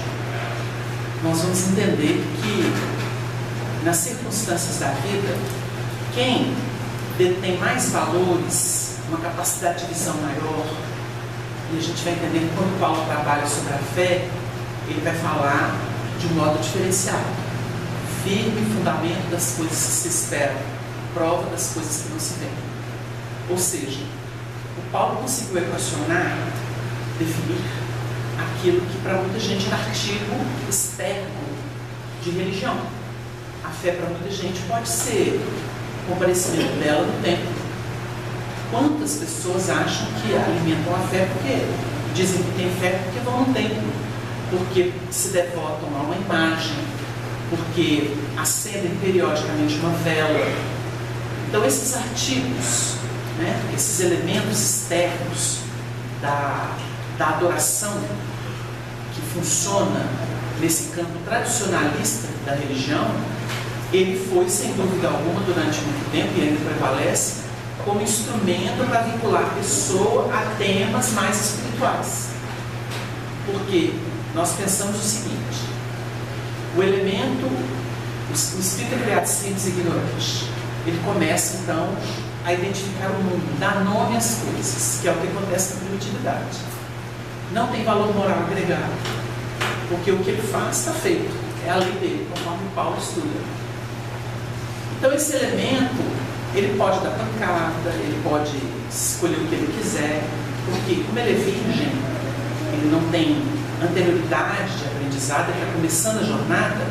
nós vamos entender que, nas circunstâncias da vida, quem detém mais valores, uma capacidade de visão maior, e a gente vai entender que quando Paulo trabalha sobre a fé, ele vai falar de um modo diferenciado. Firme fundamento das coisas que se esperam, prova das coisas que não se veem. Ou seja, o Paulo conseguiu equacionar, definir aquilo que para muita gente é artigo externo de religião. A fé para muita gente pode ser o comparecimento dela no templo. Quantas pessoas acham que alimentam a fé porque dizem que têm fé porque vão no templo, porque se devotam a uma imagem, porque acendem periodicamente uma vela. Então esses artigos, esses elementos externos da adoração que funciona nesse campo tradicionalista da religião, ele foi, sem dúvida alguma, durante muito tempo, e ainda prevalece, como instrumento para vincular a pessoa a temas mais espirituais. Porque nós pensamos o seguinte: o elemento, o espírito é criado simples e ignorante. Ele começa, então, a identificar o mundo, dar nome às coisas, que é o que acontece na primitividade. Não tem valor moral agregado, porque o que ele faz está feito, é a lei dele, conforme Paulo estuda. Então esse elemento, ele pode dar pancada, ele pode escolher o que ele quiser, porque como ele é virgem, ele não tem anterioridade de aprendizado, ele está começando a jornada,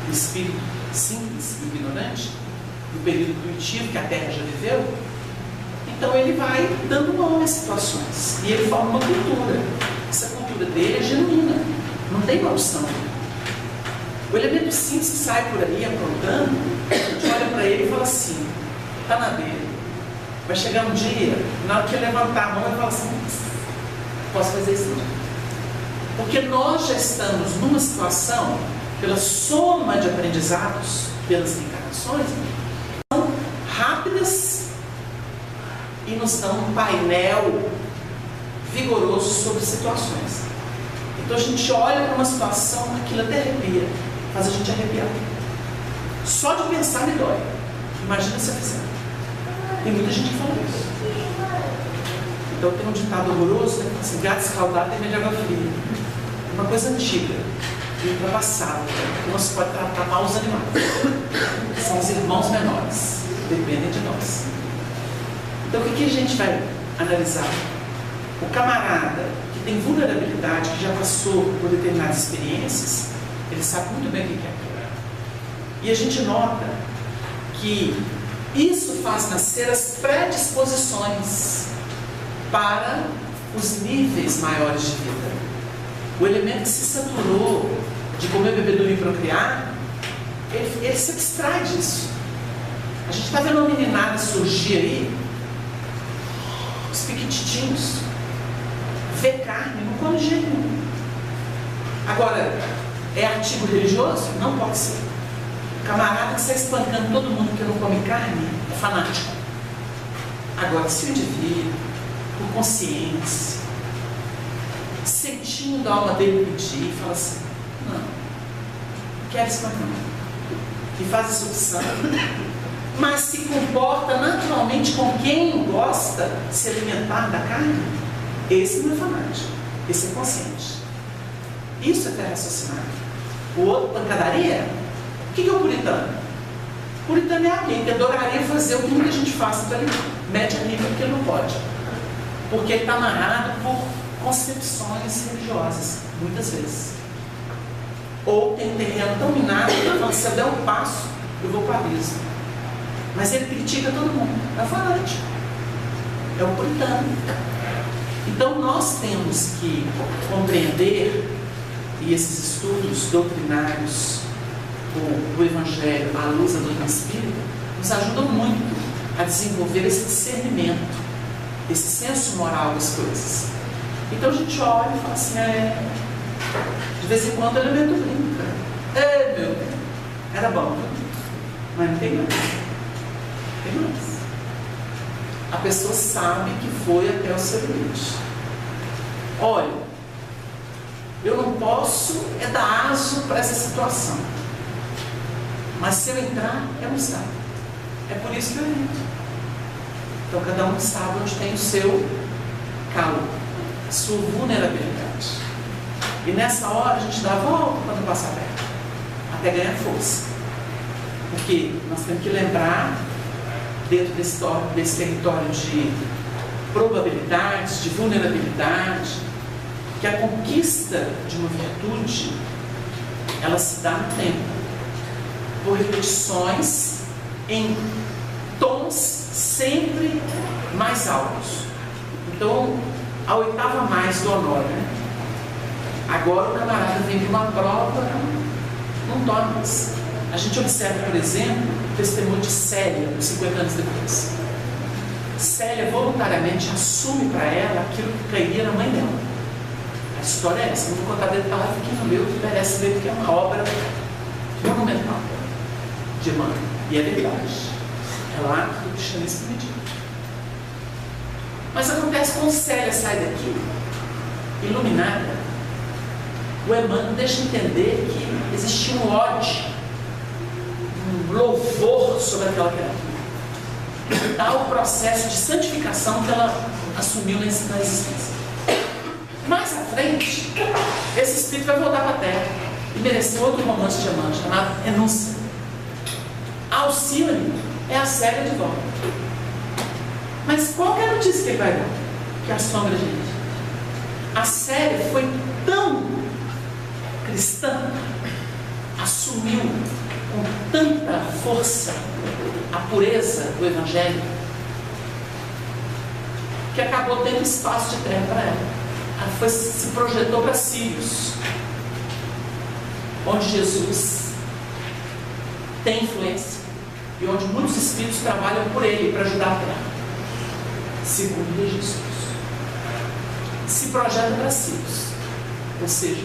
o espírito simples e ignorante, no período primitivo que a Terra já viveu. Então ele vai dando nome às situações, e ele forma uma cultura. Essa cultura dele é genuína, não tem maldição. O elemento simples que sai por aí aprontando, a gente olha para ele e fala assim: está na dele. Vai chegar um dia, na hora que ele levantar a mão, ele fala assim: posso fazer isso não. Porque nós já estamos numa situação, pela soma de aprendizados, pelas encarnações, são rápidas e nos dão um painel vigoroso sobre situações. Então a gente olha para uma situação, aquilo até arrepia, faz a gente arrepiar. Só de pensar me dói. Imagina se eu fizer. Tem muita gente que fala isso. Então tem um ditado horroroso, assim: gato escaldado tem medo de água fria. Uma coisa antiga, ultrapassada, que não se pode tratar mal os animais. São os irmãos menores, dependem de nós. Então o que a gente vai analisar? O camarada que tem vulnerabilidade, que já passou por determinadas experiências, ele sabe muito bem o que é. E a gente nota que isso faz nascer as predisposições para os níveis maiores de vida. O elemento que se saturou de comer, beber, dormir e procriar, ele se abstrai disso. A gente está vendo uma meninada surgir aí, os piquititinhos, vê carne, não come de jeito nenhum. Agora, é artigo religioso? Não pode ser. O camarada que está espancando todo mundo que não come carne é fanático. Agora, se o indivíduo, por consciência, sentindo a alma dele pedir, fala assim: não quero espancar, que faz essa opção, mas se comporta naturalmente com quem gosta de se alimentar da carne, esse não é fanático, esse é consciente. Isso é fé raciocinada. O outro, pancadaria, o que é o puritano? O puritano é alguém que adoraria fazer o que muita gente faz, então ele mete a língua porque ele não pode. Porque ele está amarrado por concepções religiosas, muitas vezes. Ou tem um terreno tão minado que ele fala, se eu der um passo, eu vou para o abismo. Mas ele critica todo mundo. É fanático. É um puritano. Então nós temos que compreender, e esses estudos doutrinários do Evangelho à luz da doutrina espírita nos ajudam muito a desenvolver esse discernimento, esse senso moral das coisas. Então a gente olha e fala assim, de vez em quando o elemento brinca. Meu Deus, era bom, mas não tem mais. Tem mais. A pessoa sabe que foi até o seu limite. Olha, eu não posso dar aso para essa situação. Mas se eu entrar, eu não sabe. É por isso que eu entro. Então cada um sabe onde tem o seu calo, a sua vulnerabilidade. E nessa hora a gente dá a volta para não passar perto, até ganhar força. Porque nós temos que lembrar, dentro desse território de probabilidades, de vulnerabilidade, que a conquista de uma virtude, ela se dá no tempo, por repetições em tons sempre mais altos. Então, a oitava mais do Honório, né? Agora o camarada vem para uma prova, não toma mais. A gente observa, por exemplo, o testemunho de Célia, 50 anos depois. Célia voluntariamente assume para ela aquilo que cairia na mãe dela. A história é essa, não vou contar detalhes, porque no meu merece ver, porque é uma obra monumental de Emmanuel. E é verdade. É lá que o cristianismo pediu. Mas acontece quando Célia sai daqui, iluminada, o Emmanuel deixa entender que existia um ódio, um louvor sobre aquela criatura. Tal o processo de santificação que ela assumiu na existência. Mais à frente, esse espírito vai voltar para a Terra e merecer outro romance de Emmanuel chamado Renúncia. Alcione é a Célia de volta. Mas qual que é a notícia que ele vai dar? Que assombra a gente. A Célia foi tão cristã, assumiu com tanta força a pureza do Evangelho, que acabou tendo espaço de terra para ela. Ela se projetou para Sírios, onde Jesus tem influência e onde muitos espíritos trabalham por ele para ajudar a terra, segundo registros. Se projeta para Sírios, ou seja,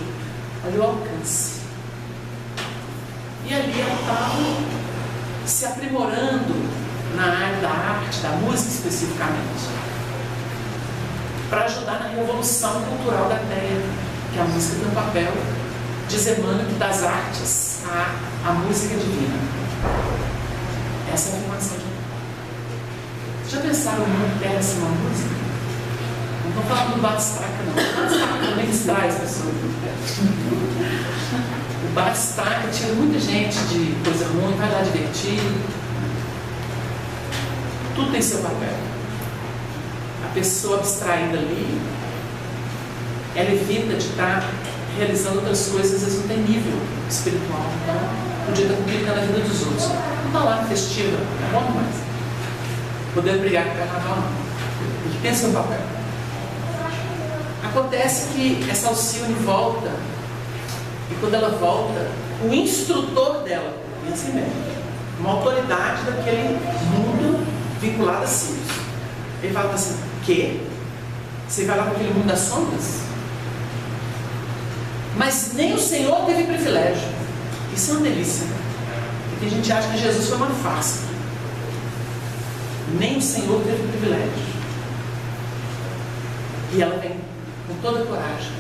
olha o alcance. E ali ela estava se aprimorando na área da arte, da música especificamente, para ajudar na revolução cultural da terra, que a música tem um papel, diz Emmanuel, que das artes a música divina. Essa é a afirmação de Emmanuel. Já pensaram no mundo terra sem uma música? Não estou falando do batistaca, não. O batistaca também distrai as pessoas. O batistaca tira muita gente de coisa ruim, vai lá divertir. Tudo tem seu papel. A pessoa abstraída ali, ela evita de estar realizando outras coisas, às vezes não tem nível espiritual. Então, podia estar complicando a vida dos outros. Não está lá festiva, é bom demais. Poder brigar com o carnaval, não. Ele tem seu papel. Acontece que essa Alcione volta, e quando ela volta, o instrutor dela, pensa bem, uma autoridade daquele mundo vinculado a Sírios, ele fala assim: que? Você vai lá para aquele mundo das sombras? Mas nem o Senhor teve privilégio. Isso é uma delícia, né? Porque a gente acha que Jesus foi uma farsa. Nem o Senhor teve privilégio. E ela vem com toda a coragem,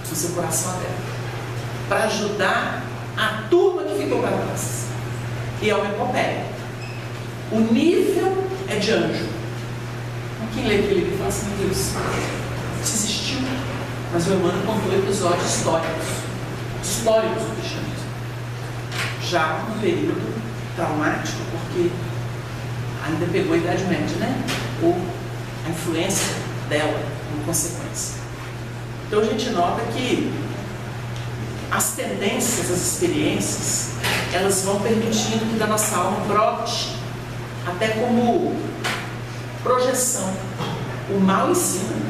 com seu coração aberto, para ajudar a turma que ficou para trás. e é uma epopeia. O nível é de anjo. Então, quem lê aquele livro fala assim, meu Deus, isso existiu. Mas o Emmanuel contou episódios históricos do cristianismo. Já um período traumático, porque ainda pegou a Idade Média, né? Ou a influência dela, como consequência. Então a gente nota que as tendências, as experiências, elas vão permitindo que da nossa alma brote, até como projeção. O mal ensina.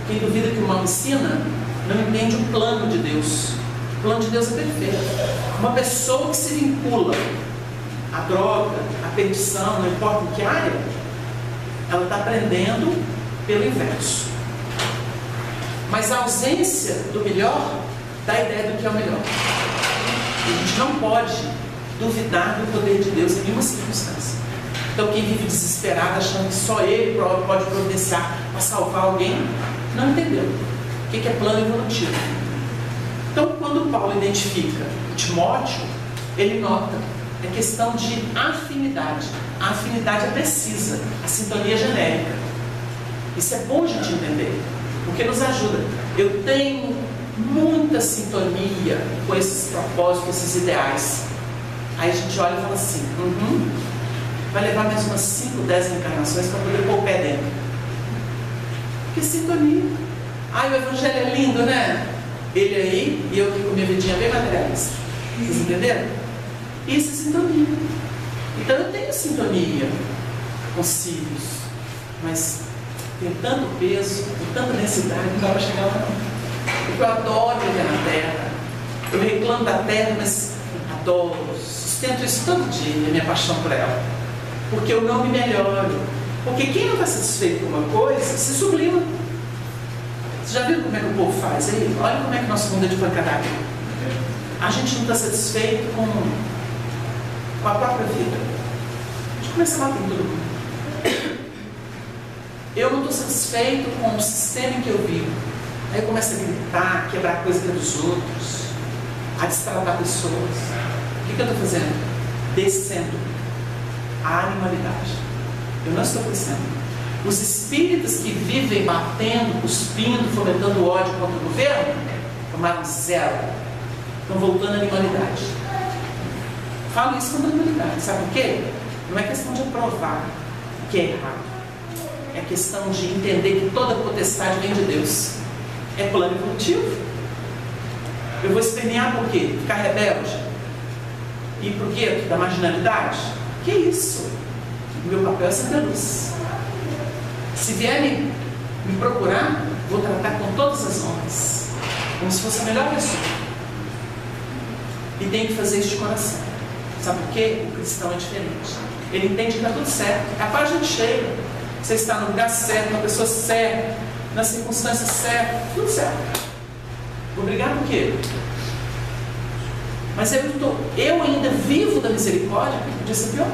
Quem duvida que o mal ensina, não entende o plano de Deus. O plano de Deus é perfeito. Uma pessoa que se vincula à droga, à perdição, não importa em que área, ela está aprendendo pelo inverso. Mas a ausência do melhor dá a ideia do que é o melhor. E a gente não pode duvidar do poder de Deus em nenhuma circunstância. Então quem vive desesperado achando que só ele pode providenciar para salvar alguém, não entendeu o que é plano evolutivo. Então quando Paulo identifica Timóteo, ele nota a questão de afinidade. A afinidade é precisa, a sintonia é genérica. Isso é bom a gente entender, porque nos ajuda. Eu tenho muita sintonia com esses propósitos, esses ideais. Aí a gente olha e fala assim, vai levar mais umas 5, 10 encarnações para poder pôr o pé dentro. Que sintonia. Ai, o evangelho é lindo, né? Ele aí e eu que com minha vidinha bem materialista. Vocês entenderam? Isso é sintonia. Então eu tenho sintonia com cílios, mas tem tanto peso, tem tanta densidade, não dá para chegar lá não. Porque eu adoro viver na terra. Eu reclamo da terra, mas adoro, sustento isso todo dia, a minha paixão por ela. Porque eu não me melhoro. Porque quem não está satisfeito com uma coisa, se sublima. Vocês já viram como é que o povo faz aí? Olha como é que nosso mundo é de pancadaria. A gente não está satisfeito com a própria vida. A gente começa a matar todo mundo. Eu não estou satisfeito com o sistema em que eu vivo. Aí eu começo a gritar, a quebrar coisa que é dos outros, a destratar pessoas. O que eu estou fazendo? Descendo a animalidade. Eu não estou crescendo. Os espíritos que vivem batendo, cuspindo, fomentando ódio contra o governo, tomaram 0. Estão voltando à animalidade. Falo isso com animalidade. Sabe por quê? Não é questão de aprovar o que é errado. É questão de entender que toda potestade vem de Deus. É plano evolutivo. Eu vou espernear por quê? Ficar rebelde? Ir para o gueto da marginalidade? Que isso? O meu papel é ser da luz. Se vier me procurar, vou tratar com todas as honras, como se fosse a melhor pessoa. E tem que fazer isso de coração. Sabe por quê? O cristão é diferente. Ele entende que está tudo certo. A página cheia. Você está no lugar certo, na pessoa certa, na circunstância certa, tudo certo. Vou brigar por quê? Mas eu ainda vivo da misericórdia, porque podia ser pior.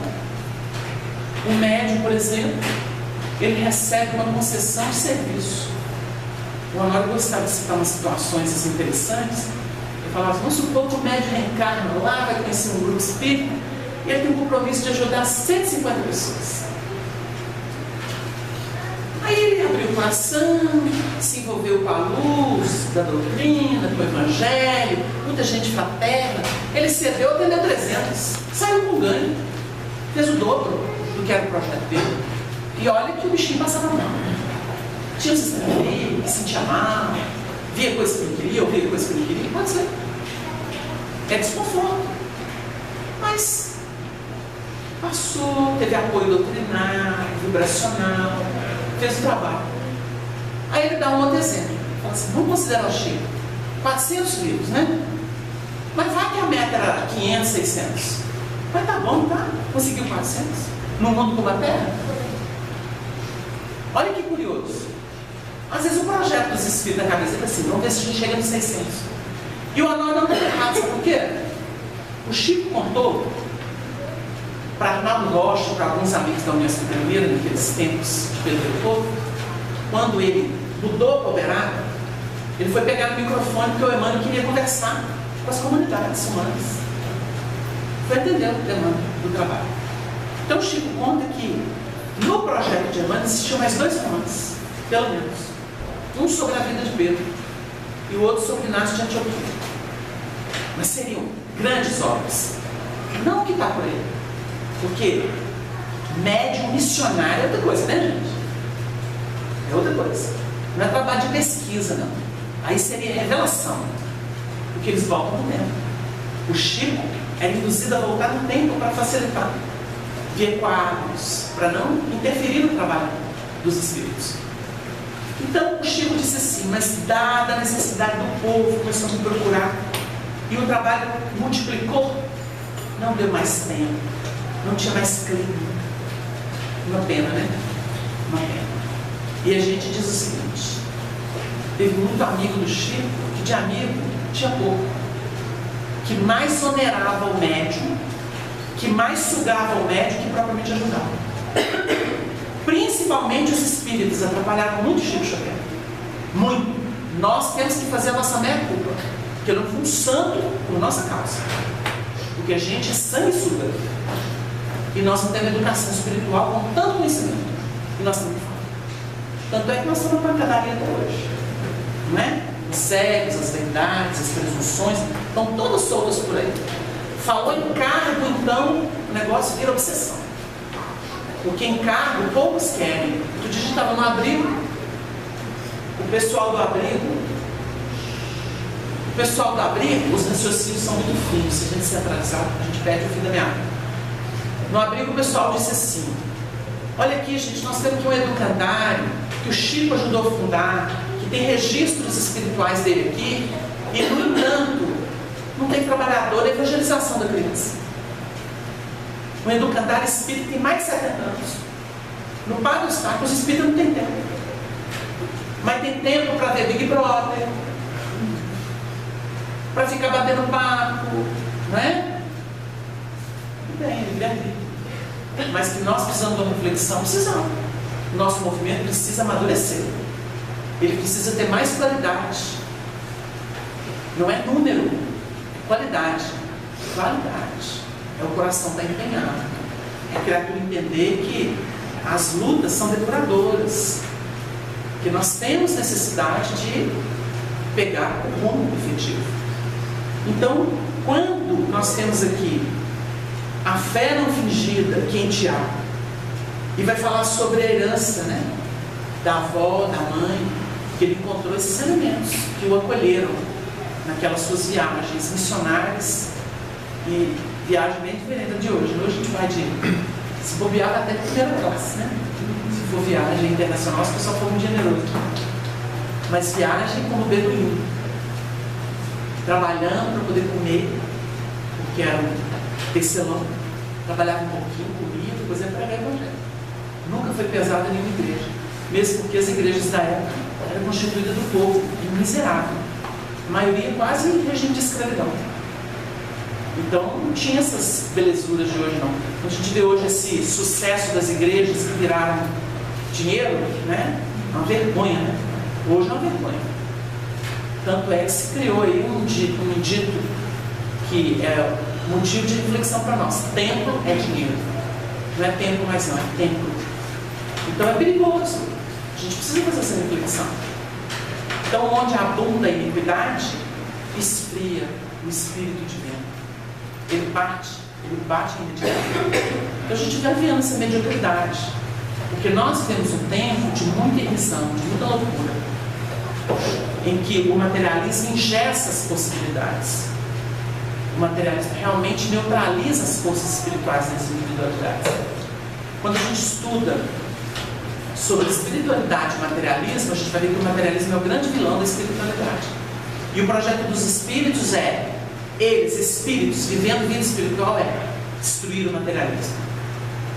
O médium, por exemplo, ele recebe uma concessão de serviço. O Honório gostava de citar umas situações interessantes. Ele falava, vamos supor que o médium reencarna lá, vai conhecer um grupo espírita, e ele tem um compromisso de ajudar 150 pessoas. Aí ele abriu o coração, se envolveu com a luz da doutrina, com o evangelho, muita gente fraterna. Ele cedeu, atendeu 300, saiu com ganho, fez o dobro do que era o projeto dele. E olha que o bichinho passava mal. Tinha um sistema que sentia mal, via coisa que não queria, ouvia coisa que não queria, pode ser. É desconforto. Mas passou, teve apoio doutrinário, vibracional, fez o trabalho. Aí ele dá um outro exemplo. Fala assim, vamos considerar o Chico. 400 livros, né? Mas vai que a meta era 500, 600. Mas tá bom, tá? Conseguiu 400. No mundo como a Terra. Olha que curioso. Às vezes o projeto dos espíritos na cabeça é assim, vamos ver se a gente chega nos 600. E o Honório não está errado, sabe por quê? O Chico contou para Arnaldo Rocha, para alguns amigos da União Espírita, naqueles tempos de Pedro Leopoldo, quando ele mudou para o Uberaba, ele foi pegar no microfone porque o Emmanuel queria conversar com as comunidades humanas. foi atender a demanda do trabalho. Então, o Chico conta que no projeto de Emmanuel existiam mais 2 romances, pelo menos. Um sobre a vida de Pedro e o outro sobre Inácio de Antioquia. Mas seriam grandes obras. Não o que está por aí. Porque médium missionário é outra coisa, né, gente? É outra coisa. Não é trabalho de pesquisa, não. Aí seria revelação. Porque eles voltam no tempo. O Chico era induzido a voltar no tempo para facilitar. Ver quadros, para não interferir no trabalho dos espíritos. Então o Chico disse assim, mas dada a necessidade do povo, começou a me procurar, e o trabalho multiplicou, não deu mais tempo, não tinha mais clima. Uma pena, né? Uma pena. E a gente diz o seguinte, teve muito amigo do Chico, que de amigo tinha pouco, que mais onerava o médium, que mais sugava o médium que propriamente ajudava. Principalmente os espíritos atrapalharam muito o Chico Xavier. Muito. Nós temos que fazer a nossa meia-culpa, porque eu não fui um santo por nossa causa. Porque a gente é sanguessuga. E nós não temos educação espiritual com tanto conhecimento. E nós temos que falar. Tanto é que nós estamos na pancadaria até hoje. Não é? Os cegos, as verdades, as presunções estão todas soltas por aí. Falou em cargo, então o negócio vira obsessão. Porque em cargo poucos querem. Outro dia a gente estava no abrigo, o pessoal do abrigo, os raciocínios são muito finos. Se a gente se atrasar, a gente perde o fim da meada. No abrigo o pessoal disse assim, olha aqui gente, nós temos aqui um educandário que o Chico ajudou a fundar, que tem registros espirituais dele aqui, e no entanto não tem trabalhador, é evangelização da criança. O educandário espírita tem mais de 70 anos. No Padre Eustáquio, os espíritas não têm tempo. Mas tem tempo para ver Big Brother, para ficar batendo papo, não é? Tudo bem, livre-arbítrio. Mas que nós precisamos de uma reflexão, precisamos. O nosso movimento precisa amadurecer. Ele precisa ter mais qualidade. Não é número, é qualidade. Qualidade. É o coração estar empenhado. É a criatura entender que as lutas são depuradoras. Que nós temos necessidade de pegar o rumo efetivo. Então, quando nós temos aqui a fé não fingida, que é em Tiago, e vai falar sobre a herança, né, da avó, da mãe, que ele encontrou esses elementos que o acolheram naquelas suas viagens missionárias e viagem bem diferente de hoje. Hoje a gente vai de, se for viagem até de primeira classe, né? Se for viagem internacional, se o pessoal for muito generoso. Mas viagem como beduíno, trabalhando para poder comer, porque era um tecelão, trabalhava um pouquinho, comia, depois ia pregar o evangelho. Nunca foi pesado em nenhuma igreja, mesmo porque as igrejas da época eram constituídas do povo, miserável. A maioria quase em regime de escravidão. Então não tinha essas belezuras de hoje não. A gente vê hoje esse sucesso das igrejas que viraram dinheiro, né? Uma vergonha, né? Hoje é uma vergonha. Tanto é que se criou aí um dito que é motivo de reflexão para nós. Templo é dinheiro. Não é templo mais não, é templo. Então é perigoso. A gente precisa fazer essa reflexão. Então onde abunda a iniquidade, esfria o espírito divino. Ele bate imediatamente. Então a gente vai vendo essa mediocridade. Porque nós temos um tempo de muita irrisão, de muita loucura, em que o materialismo ingessa as possibilidades. O materialismo realmente neutraliza as forças espirituais das individualidades. Quando a gente estuda sobre espiritualidade e materialismo, a gente vai ver que o materialismo é o grande vilão da espiritualidade. E o projeto dos espíritos é, eles, espíritos, vivendo vida espiritual, é destruir o materialismo.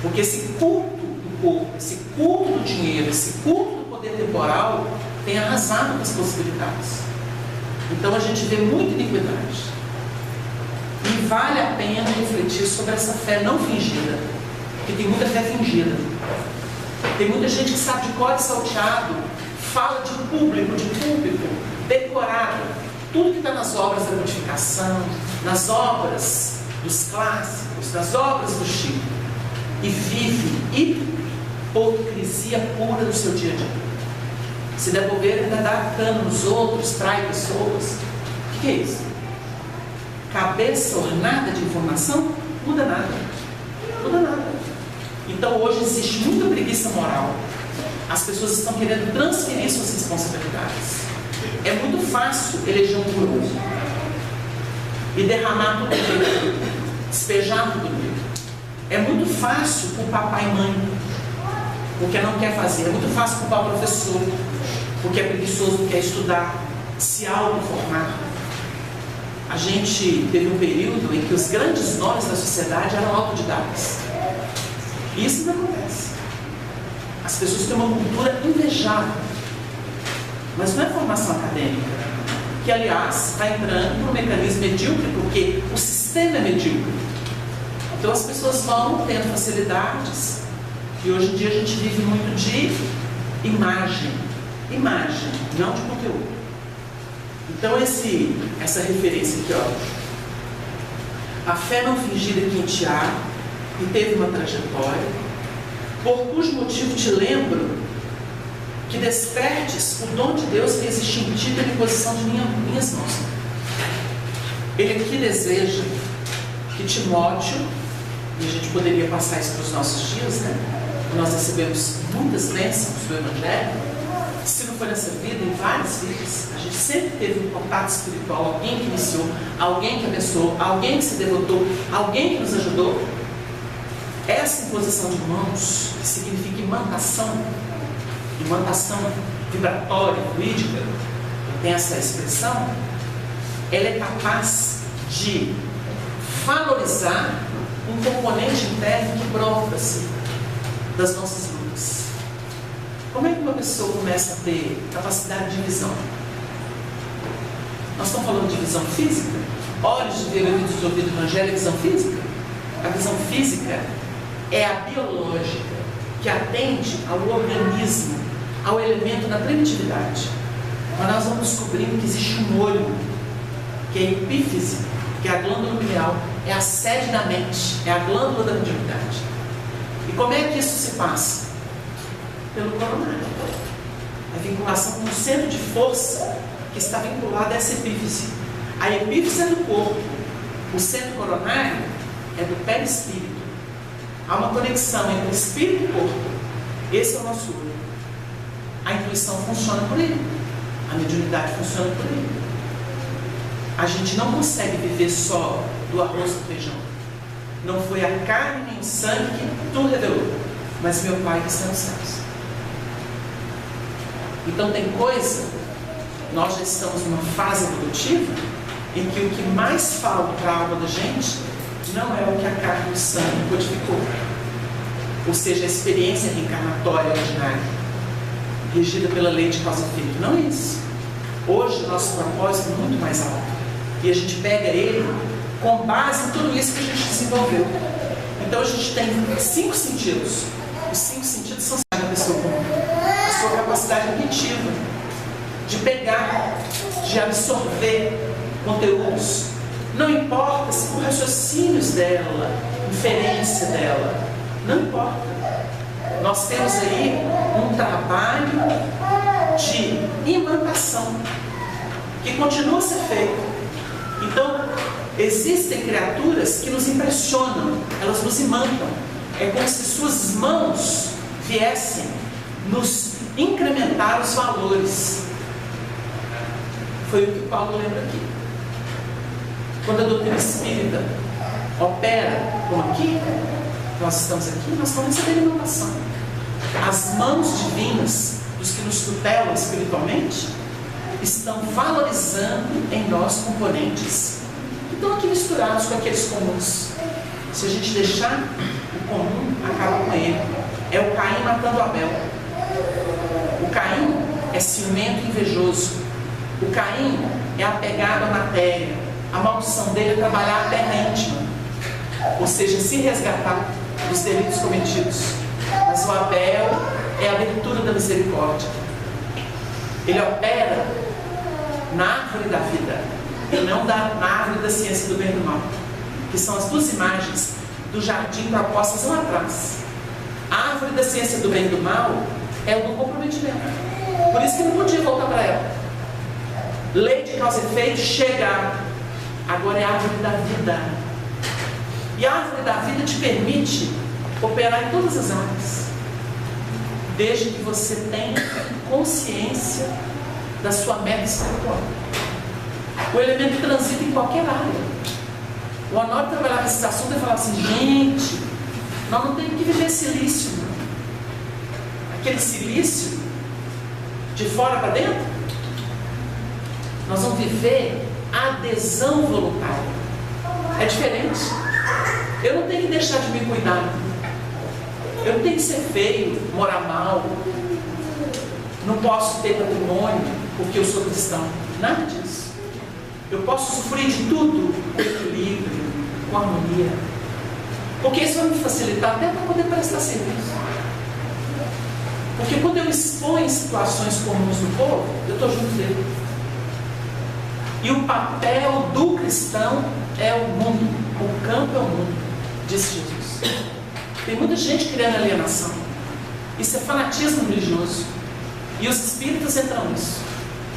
Porque esse culto do corpo, esse culto do dinheiro, esse culto do poder temporal tem arrasado com as possibilidades. Então a gente vê muita iniquidade. E vale a pena refletir sobre essa fé não fingida. Porque tem muita fé fingida. Tem muita gente que sabe de cor e salteado, fala de público, decorado. Tudo que está nas obras da codificação, nas obras dos clássicos, das obras do Chico, e vive hipocrisia pura no seu dia a dia. Se der bobeira, ainda dá cano nos outros, trai pessoas. O que é isso? Cabeça ornada de informação? Muda nada. Muda nada. Então hoje existe muita preguiça moral. As pessoas estão querendo transferir suas responsabilidades. É muito fácil eleger um guru e derramar tudo nele, despejar tudo nele. É muito fácil culpar pai e mãe porque não quer fazer. É muito fácil culpar o professor porque é preguiçoso, não quer estudar, se auto-formar. A gente teve um período em que os grandes nomes da sociedade eram autodidatas. E isso não acontece. As pessoas têm uma cultura invejável. Mas não é formação acadêmica, que aliás está entrando por um mecanismo medíocre, porque o sistema é medíocre. Então as pessoas vão tendo facilidades, e hoje em dia a gente vive muito de imagem, não de conteúdo. Então essa referência aqui, ó. A fé não fingida que em ti há, e teve uma trajetória, por cujo motivo te lembro que despertes o dom de Deus que existe em ti pela imposição de minhas mãos. Ele aqui deseja que Timóteo, e a gente poderia passar isso para os nossos dias, né? Nós recebemos muitas bênçãos do Evangelho. Se não foi nessa vida, em várias vidas, a gente sempre teve um contato espiritual, alguém que iniciou, alguém que abençoou, alguém que se devotou, alguém que nos ajudou. Essa imposição de mãos, que significa imantação vibratória, fluídica, tem essa expressão, ela é capaz de valorizar um componente interno que brota-se das nossas lutas. Como é que uma pessoa começa a ter capacidade de visão? Nós estamos falando de visão física? Olhos de ver, ouvidos de ouvir do Evangelho é visão física? A visão física é a biológica, que atende ao organismo, ao elemento da primitividade. Mas nós vamos descobrindo que existe um olho, que é a epífise, que é a glândula pineal, é a sede da mente, é a glândula da mediunidade. E como é que isso se passa? Pelo coronário. A vinculação com um centro de força que está vinculado a essa epífise. A epífise é do corpo, o centro coronário é do perispírito. Há uma conexão entre espírito e corpo. Esse é o nosso olho. A intuição funciona por ele. A mediunidade funciona por ele. A gente não consegue viver só do arroz e do feijão. Não foi a carne nem o sangue que tu revelou, mas meu Pai que está nos céus. Então tem coisa, nós já estamos numa fase evolutiva em que o que mais falta para a alma da gente não é o que a carne e o sangue codificou. Ou seja, a experiência reencarnatória ordinária, regida pela lei de causa e efeito. Não é isso. Hoje o nosso propósito é muito mais alto. E a gente pega ele com base em tudo isso que a gente desenvolveu. Então a gente tem 5 sentidos. Os 5 sentidos são da pessoa comum. A sua capacidade auditiva de pegar, de absorver conteúdos. Não importa se por raciocínios dela, inferência dela, não importa. Nós temos aí um trabalho de imantação que continua a ser feito. Então, existem criaturas que nos impressionam, elas nos imantam. É como se suas mãos viessem nos incrementar os valores. Foi o que Paulo lembra aqui. Quando a doutrina espírita opera como aqui, nós estamos aqui, nós vamos receber imantação. As mãos divinas dos que nos tutelam espiritualmente estão valorizando em nós componentes que estão aqui misturados com aqueles comuns. Se a gente deixar, o comum acaba com ele. É o Caim matando Abel. O Caim é ciumento e invejoso. O Caim é apegado à matéria. A maldição dele é trabalhar a terra íntima, ou seja, se resgatar dos delitos cometidos. Mas o Abel é a abertura da misericórdia. Ele opera na árvore da vida e não na árvore da ciência do bem e do mal, que que são as duas imagens do jardim propostas lá atrás. A árvore da ciência do bem e do mal é o do comprometimento. Por isso que não podia voltar para ela. Lei de causa e efeito chega. Agora é a árvore da vida. E a árvore da vida te permite operar em todas as áreas, desde que você tenha consciência da sua meta espiritual. O elemento transita em qualquer área. O Honório trabalhava nesse assunto e falava assim: gente, nós não temos que viver silício, não. Aquele silício de fora para dentro, nós vamos viver adesão voluntária. É diferente. Eu não tenho que deixar de me cuidar. Eu não tenho que ser feio, morar mal. Não posso ter patrimônio porque eu sou cristão. Nada disso. Eu posso sofrer de tudo com equilíbrio, com harmonia. Porque isso vai me facilitar até para poder prestar serviço. Porque quando eu exponho situações comuns do povo, eu estou junto dele. E o papel do cristão é o mundo. O campo é o mundo, disse Jesus. Tem muita gente criando alienação. Isso é fanatismo religioso. E os espíritas entram nisso.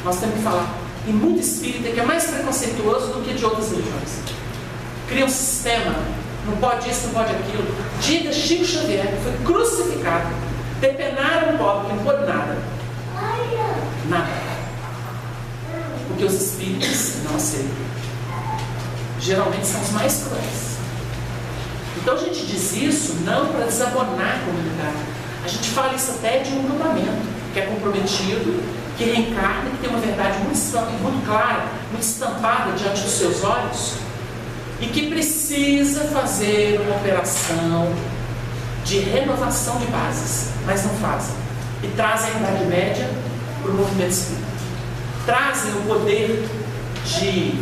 Nós temos que falar. E muito espírita que é mais preconceituoso do que de outras religiões. Cria um sistema, não pode isso, não pode aquilo. Diga Chico Xavier, que foi crucificado. Depenaram o pobre, que não pôde nada. Nada. Porque os espíritas não aceitam. Geralmente são os mais cruéis. Então a gente diz isso não para desabonar a comunidade. A gente fala isso até de um grupamento que é comprometido, que reencarna, que tem uma verdade muito clara, muito estampada diante dos seus olhos, e que precisa fazer uma operação de renovação de bases, mas não fazem. E trazem a Idade Média para o movimento espírita. Trazem o poder de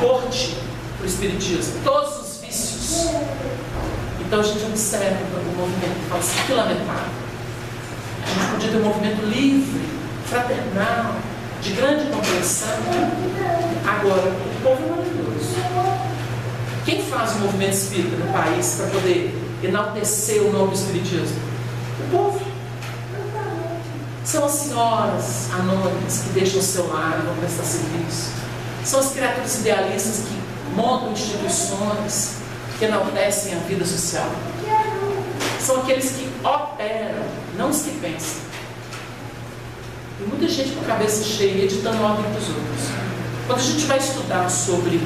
corte para o espiritismo, todos os vícios. Então a gente observa o movimento e fala assim: que lamentável. A gente podia ter um movimento livre, fraternal, de grande compreensão. Agora, o povo é maravilhoso. Quem faz o movimento espírita no país para poder enaltecer o nome do espiritismo? O povo. São as senhoras anônimas que deixam o seu lar e vão prestar serviço. São as criaturas idealistas que montam instituições que enaltecem a vida social. São aqueles que operam, não os que pensam. Tem muita gente com a cabeça cheia editando a ordem dos outros. Quando a gente vai estudar sobre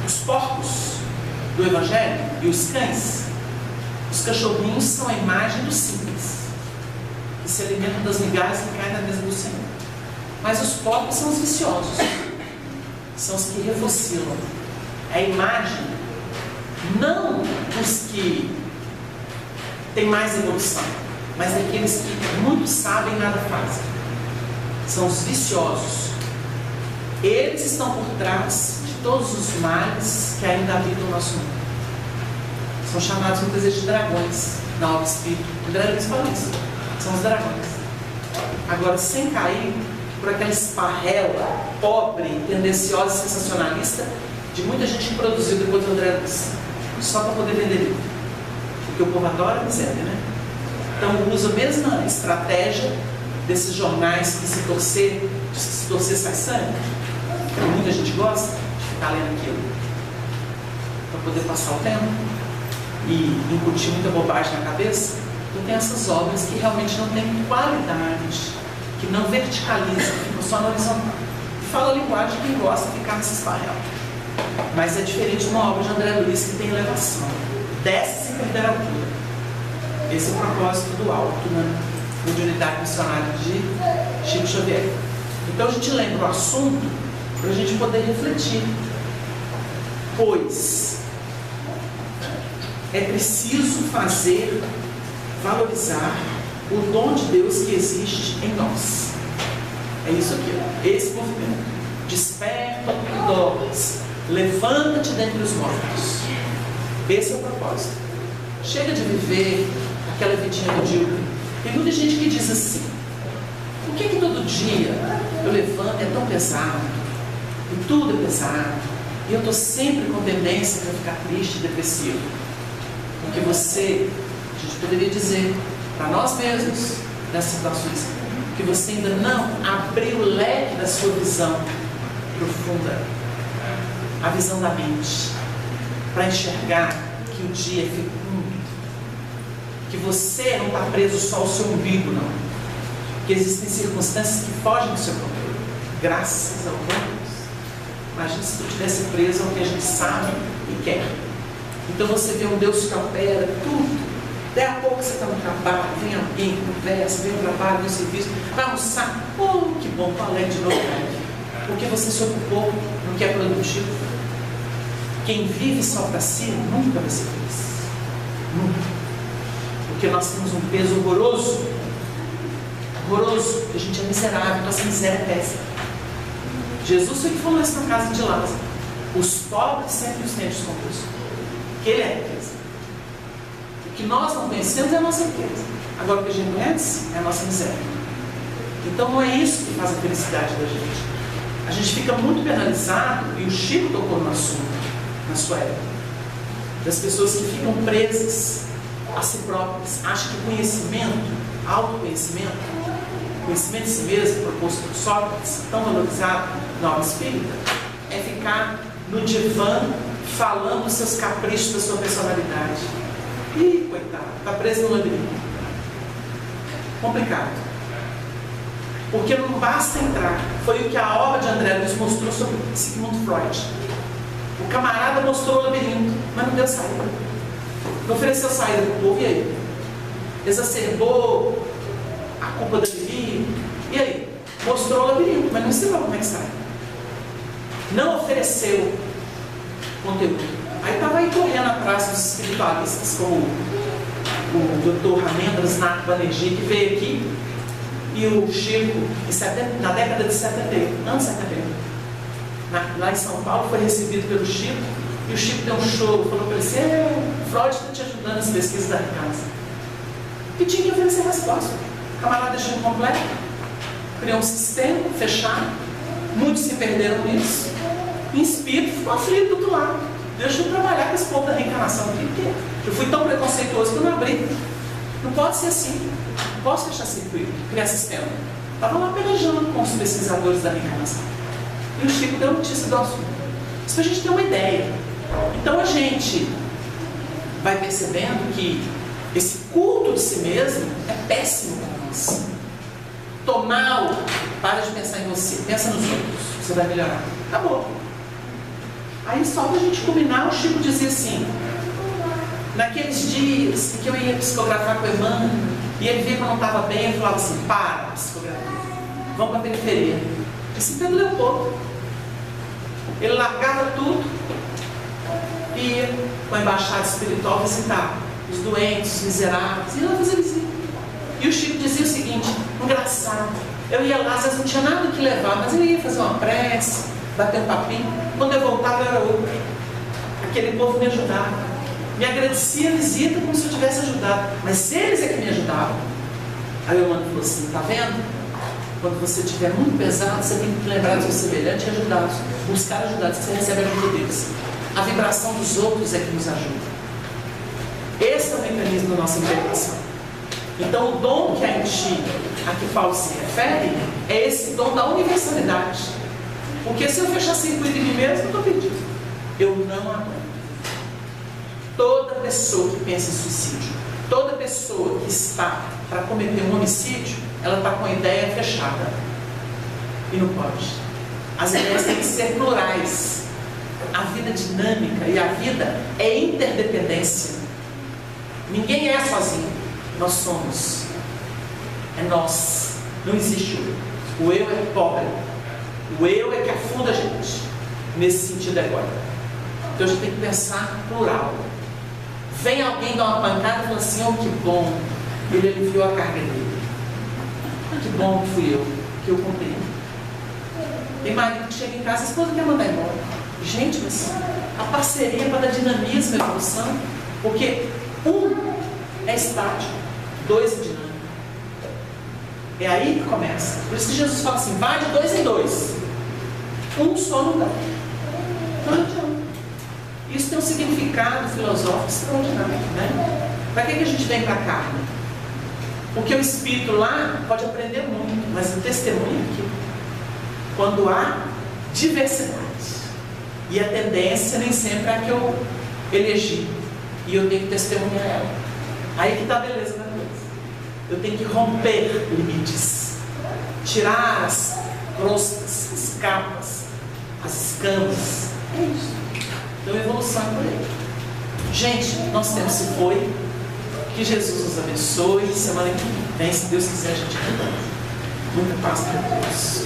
os porcos do Evangelho e os cães, os cachorrinhos são a imagem do simples, que se alimentam das migalhas que caem na mesa do Senhor. Mas os porcos são os viciosos, são os que refucilam. É a imagem, não os que têm mais evolução, mas daqueles que muito sabem e nada fazem. São os viciosos. Eles estão por trás de todos os males que ainda habitam o nosso mundo. São chamados muitas vezes de dragões na obra espírita. André Luiz fala isso. São os dragões. Agora, sem cair por aquela esparrela pobre, tendenciosa e sensacionalista de muita gente que produziu depois do André Luiz, só para poder vender livro. Porque o povo adora a miséria, né? Então usa a mesma estratégia desses jornais que se torcer sai sangue. Muita gente gosta de ficar lendo aquilo para poder passar o tempo e incutir muita bobagem na cabeça. Então tem essas obras que realmente não têm qualidade, que não verticalizam, ficam só no horizontal. E fala a linguagem de quem gosta de ficar nessa esparrela. Mas é diferente de uma obra de André Luiz que tem elevação. Desce sem perder a altura. Esse é o propósito do alto, né? De unidade missionária de Chico Xavier. Então a gente lembra o assunto para a gente poder refletir. Pois é preciso valorizar o dom de Deus que existe em nós. É isso aqui, ó. Esse movimento. Desperta e dormes. Levanta-te dentre os mortos. Esse é o propósito. Chega de viver aquela vidinha medíocre. Tem muita gente que diz assim: por que todo dia eu levanto, é tão pesado? tudo é pesado, e eu estou sempre com tendência para ficar triste e depressivo. Porque você, a gente poderia dizer para nós mesmos, nessas situações, que você ainda não abriu o leque da sua visão profunda, a visão da mente, para enxergar que o dia é fecundo, que você não está preso só ao seu umbigo, não, que existem circunstâncias que fogem do seu controle, graças ao Deus. Imagina se tu estivesse preso ao que a gente sabe e quer. Então você vê um Deus que opera tudo. Daí a pouco você está no trabalho, vem alguém, conversa, vem no trabalho, vem no serviço, vai almoçar. Oh, que bom, estou alegre de novo. Porque você se ocupou no que é produtivo. Quem vive só para si nunca vai ser feliz. Nunca. Porque nós temos um peso horroroso. Horroroso. Que a gente é miserável, nossa miséria é péssima. Jesus foi que falou isso na casa de Lázaro. Os pobres sempre os têm com Deus. Que Ele é a riqueza. O que nós não conhecemos é a nossa riqueza. Agora o que a gente conhece é a nossa miséria. Então não é isso que faz a felicidade da gente. A gente fica muito penalizado, e o Chico tocou no assunto na sua época, das pessoas que ficam presas a si próprias, acham que conhecimento, autoconhecimento, conhecimento de si mesmo, proposto por Sócrates, tão valorizado na obra espírita, é ficar no divã falando dos seus caprichos, da sua personalidade. Ih, coitado, está preso no labirinto. Complicado. Porque não basta entrar. Foi o que a obra de André Luiz mostrou sobre Sigmund Freud. O camarada mostrou o labirinto, mas não deu saída. Não ofereceu saída para o povo, e aí? Exacerbou a culpa da Lili, e aí? Mostrou o labirinto, mas não ensinou como é que sai. Não ofereceu conteúdo. Aí estava aí correndo atrás dos espiritualistas, como o Dr. Ramendras Nath Banerjee, que veio aqui, e o Chico, na década de 70, anos 70, lá em São Paulo, foi recebido pelo Chico, e o Chico deu um show, falou para ele, Freud está te ajudando nas pesquisas da casa. E tinha que oferecer resposta. O camarada deixou completo, criou um sistema fechado, muitos se perderam nisso, e espírito ficou aflito do outro lado. Deixa eu trabalhar com esse povo da reencarnação aqui, porque eu fui tão preconceituoso que eu não abri. Não pode ser assim. Não posso fechar circuito, criar sistema. Estava lá pelejando com os pesquisadores da reencarnação. E o Chico deu notícia do assunto. Isso para a gente ter uma ideia. Então a gente vai percebendo que esse culto de si mesmo é péssimo para nós. Tô mal, para de pensar em você, pensa nos outros, você vai melhorar. Acabou. Aí só para a gente combinar, o Chico dizia assim, naqueles dias em que eu ia psicografar com o Emmanuel, e ele via que eu não estava bem, ele falava assim, para psicografar, vamos para a periferia. Esse Pedro Leopoldo, ele largava tudo e ia com a embaixada espiritual visitar os doentes, os miseráveis, ia lá fazer visita. E o Chico dizia o seguinte, engraçado, eu ia lá, às vezes não tinha nada que levar, mas eu ia fazer uma prece, bater um papinho, quando eu voltava eu era outro. Aquele povo me ajudava, me agradecia a visita como se eu tivesse ajudado, mas eles é que me ajudavam. Aí o Emmanuel falou assim, tá vendo? Quando você estiver muito pesado, você tem que lembrar do seu semelhante e ajudá-los, buscar ajudá-los, você recebe a ajuda deles. A vibração dos outros é que nos ajuda. Esse é o mecanismo da nossa libertação. Então o dom que a que Paulo se refere é esse dom da universalidade. Porque se eu fechar circuito em mim mesmo, eu estou perdido. Eu não aguento. Toda pessoa que pensa em suicídio, toda pessoa que está para cometer um homicídio, ela está com a ideia fechada. E não pode. As ideias têm que ser plurais. A vida é dinâmica e a vida é interdependência. Ninguém é sozinho. Nós somos. É nós. Não existe o eu é pobre. O eu é que afunda a gente. Nesse sentido agora. Então a gente tem que pensar plural. Vem alguém dar uma pancada e fala assim, oh, que bom, ele aliviou a carga dele. Que bom que fui eu, que eu contei. Tem marido que chega em casa, a esposa quer mandar embora. Gente, mas a parceria para dar dinamismo e evolução, porque um é estático, dois é dinâmico. É aí que começa. Por isso que Jesus fala assim, vai de 2 em 2. Um só não dá. Não adianta. Isso tem um significado filosófico extraordinário, né? Para que a gente vem para a carne? Porque o espírito lá pode aprender muito, mas o testemunho aqui, quando há diversidade, e a tendência nem sempre é a que eu elegi, e eu tenho que testemunhar ela. Aí que está a beleza da coisa. Eu tenho que romper limites, tirar as crostas, as capas, as escamas. É isso. Então, evolução é por aí. Gente, nosso tempo se foi. Que Jesus nos abençoe. Semana que vem, se Deus quiser, a gente vai. Muita paz para Deus.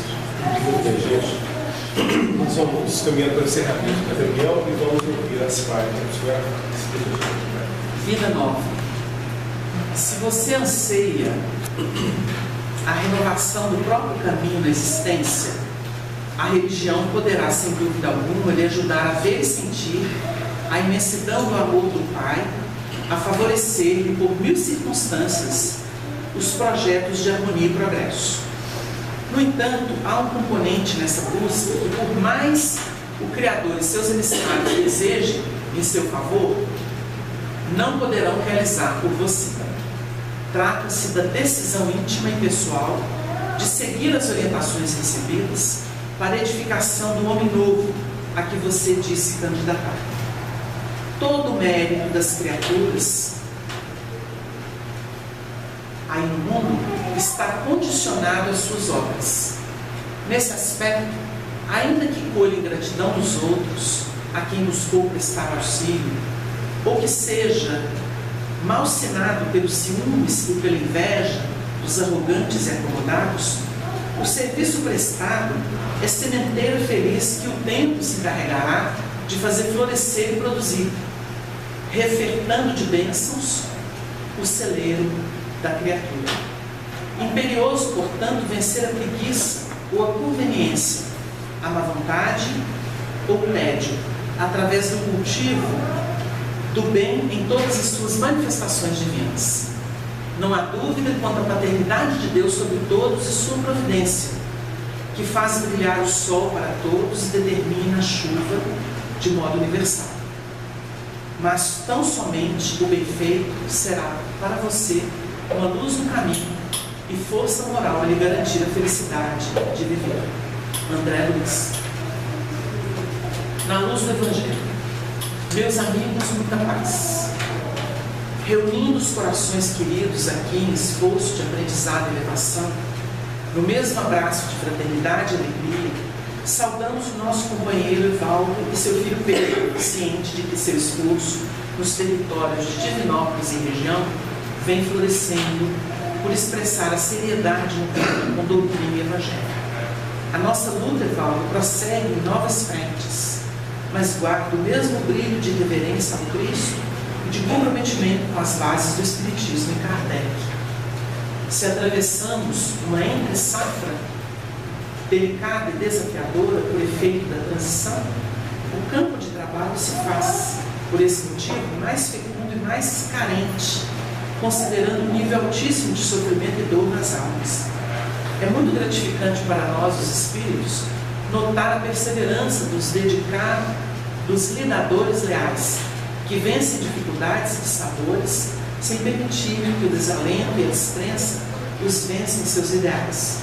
Muito bem, gente. Nós vamos caminhar para o encerramento da reunião e vamos ouvir as páginas. Vida nova. Se você anseia a renovação do próprio caminho da existência, a religião poderá, sem dúvida alguma, lhe ajudar a ver e sentir a imensidão do amor do Pai, a favorecer-lhe por mil circunstâncias os projetos de harmonia e progresso. No entanto, há um componente nessa busca que, por mais o Criador e seus emissários desejem em seu favor, não poderão realizar por você. Trata-se da decisão íntima e pessoal de seguir as orientações recebidas para a edificação do homem novo a que você disse candidatar. Todo o mérito das criaturas aí no mundo está condicionado às suas obras. Nesse aspecto, ainda que colha ingratidão dos outros, a quem buscou prestar auxílio, ou que seja malsinado pelos ciúmes e pela inveja dos arrogantes e acomodados, o serviço prestado é sementeiro feliz que o tempo se encarregará de fazer florescer e produzir, refertando de bênçãos o celeiro da criatura. Imperioso, portanto, vencer a preguiça ou a conveniência, a má vontade ou o tédio, através do cultivo do bem em todas as suas manifestações divinas. Não há dúvida quanto à paternidade de Deus sobre todos e sua providência, que faz brilhar o sol para todos e determina a chuva de modo universal. Mas tão somente o bem feito será para você uma luz no caminho e força moral a lhe garantir a felicidade de viver. André Luiz. Na luz do Evangelho. Meus amigos, muita paz. Reunindo os corações queridos aqui em esforço de aprendizado e elevação, no mesmo abraço de fraternidade e alegria, saudamos o nosso companheiro Evaldo e seu filho Pedro, ciente de que seu esforço nos territórios de Divinópolis e região vem florescendo por expressar a seriedade no campo com doutrina e evangelho. A nossa luta, Evaldo, prossegue em novas frentes, mas guarda o mesmo brilho de reverência ao Cristo e de comprometimento com as bases do Espiritismo em Kardec. Se atravessamos uma entre-safra delicada e desafiadora por efeito da transição, o campo de trabalho se faz, por esse motivo, mais fecundo e mais carente, considerando um nível altíssimo de sofrimento e dor nas almas. É muito gratificante para nós, os espíritos, notar a perseverança dos dedicados, dos lidadores leais, que vencem dificuldades e sabores, sem permitir que o desalento e a descrença os vencem seus ideais.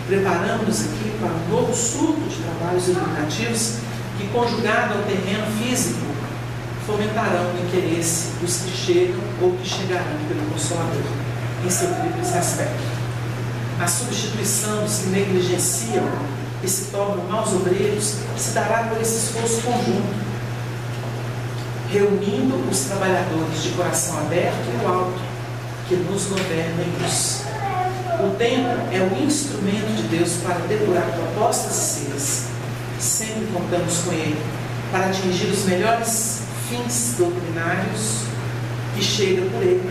Preparamos-nos aqui para um novo surto de trabalhos iluminativos que, conjugado ao terreno físico, fomentarão o interesse dos que chegam ou que chegarão pelo Consolador, em seu tríplice aspecto. A substituição dos que negligenciam e se tornam maus obreiros se dará por esse esforço conjunto, reunindo os trabalhadores de coração aberto e o alto, que nos governa em luz. O tempo é o instrumento de Deus para depurar propostas e seres. Sempre contamos com ele para atingir os melhores fins doutrinários e chega por ele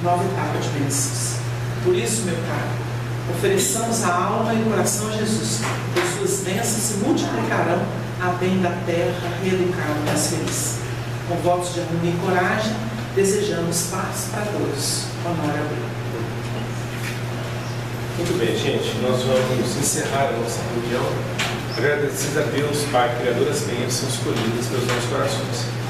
nova etapa de bênçãos. Por isso, meu caro, ofereçamos a alma e o coração a Jesus, pois suas bênçãos se multiplicarão a bem da terra reeducada e mais feliz. Com votos de harmonia e coragem, desejamos paz para todos. Honor ao Deus. Muito bem, gente. Nós vamos encerrar a nossa reunião Agradecidos a Deus, Pai, Criador das bênçãos escolhidas pelos nossos corações.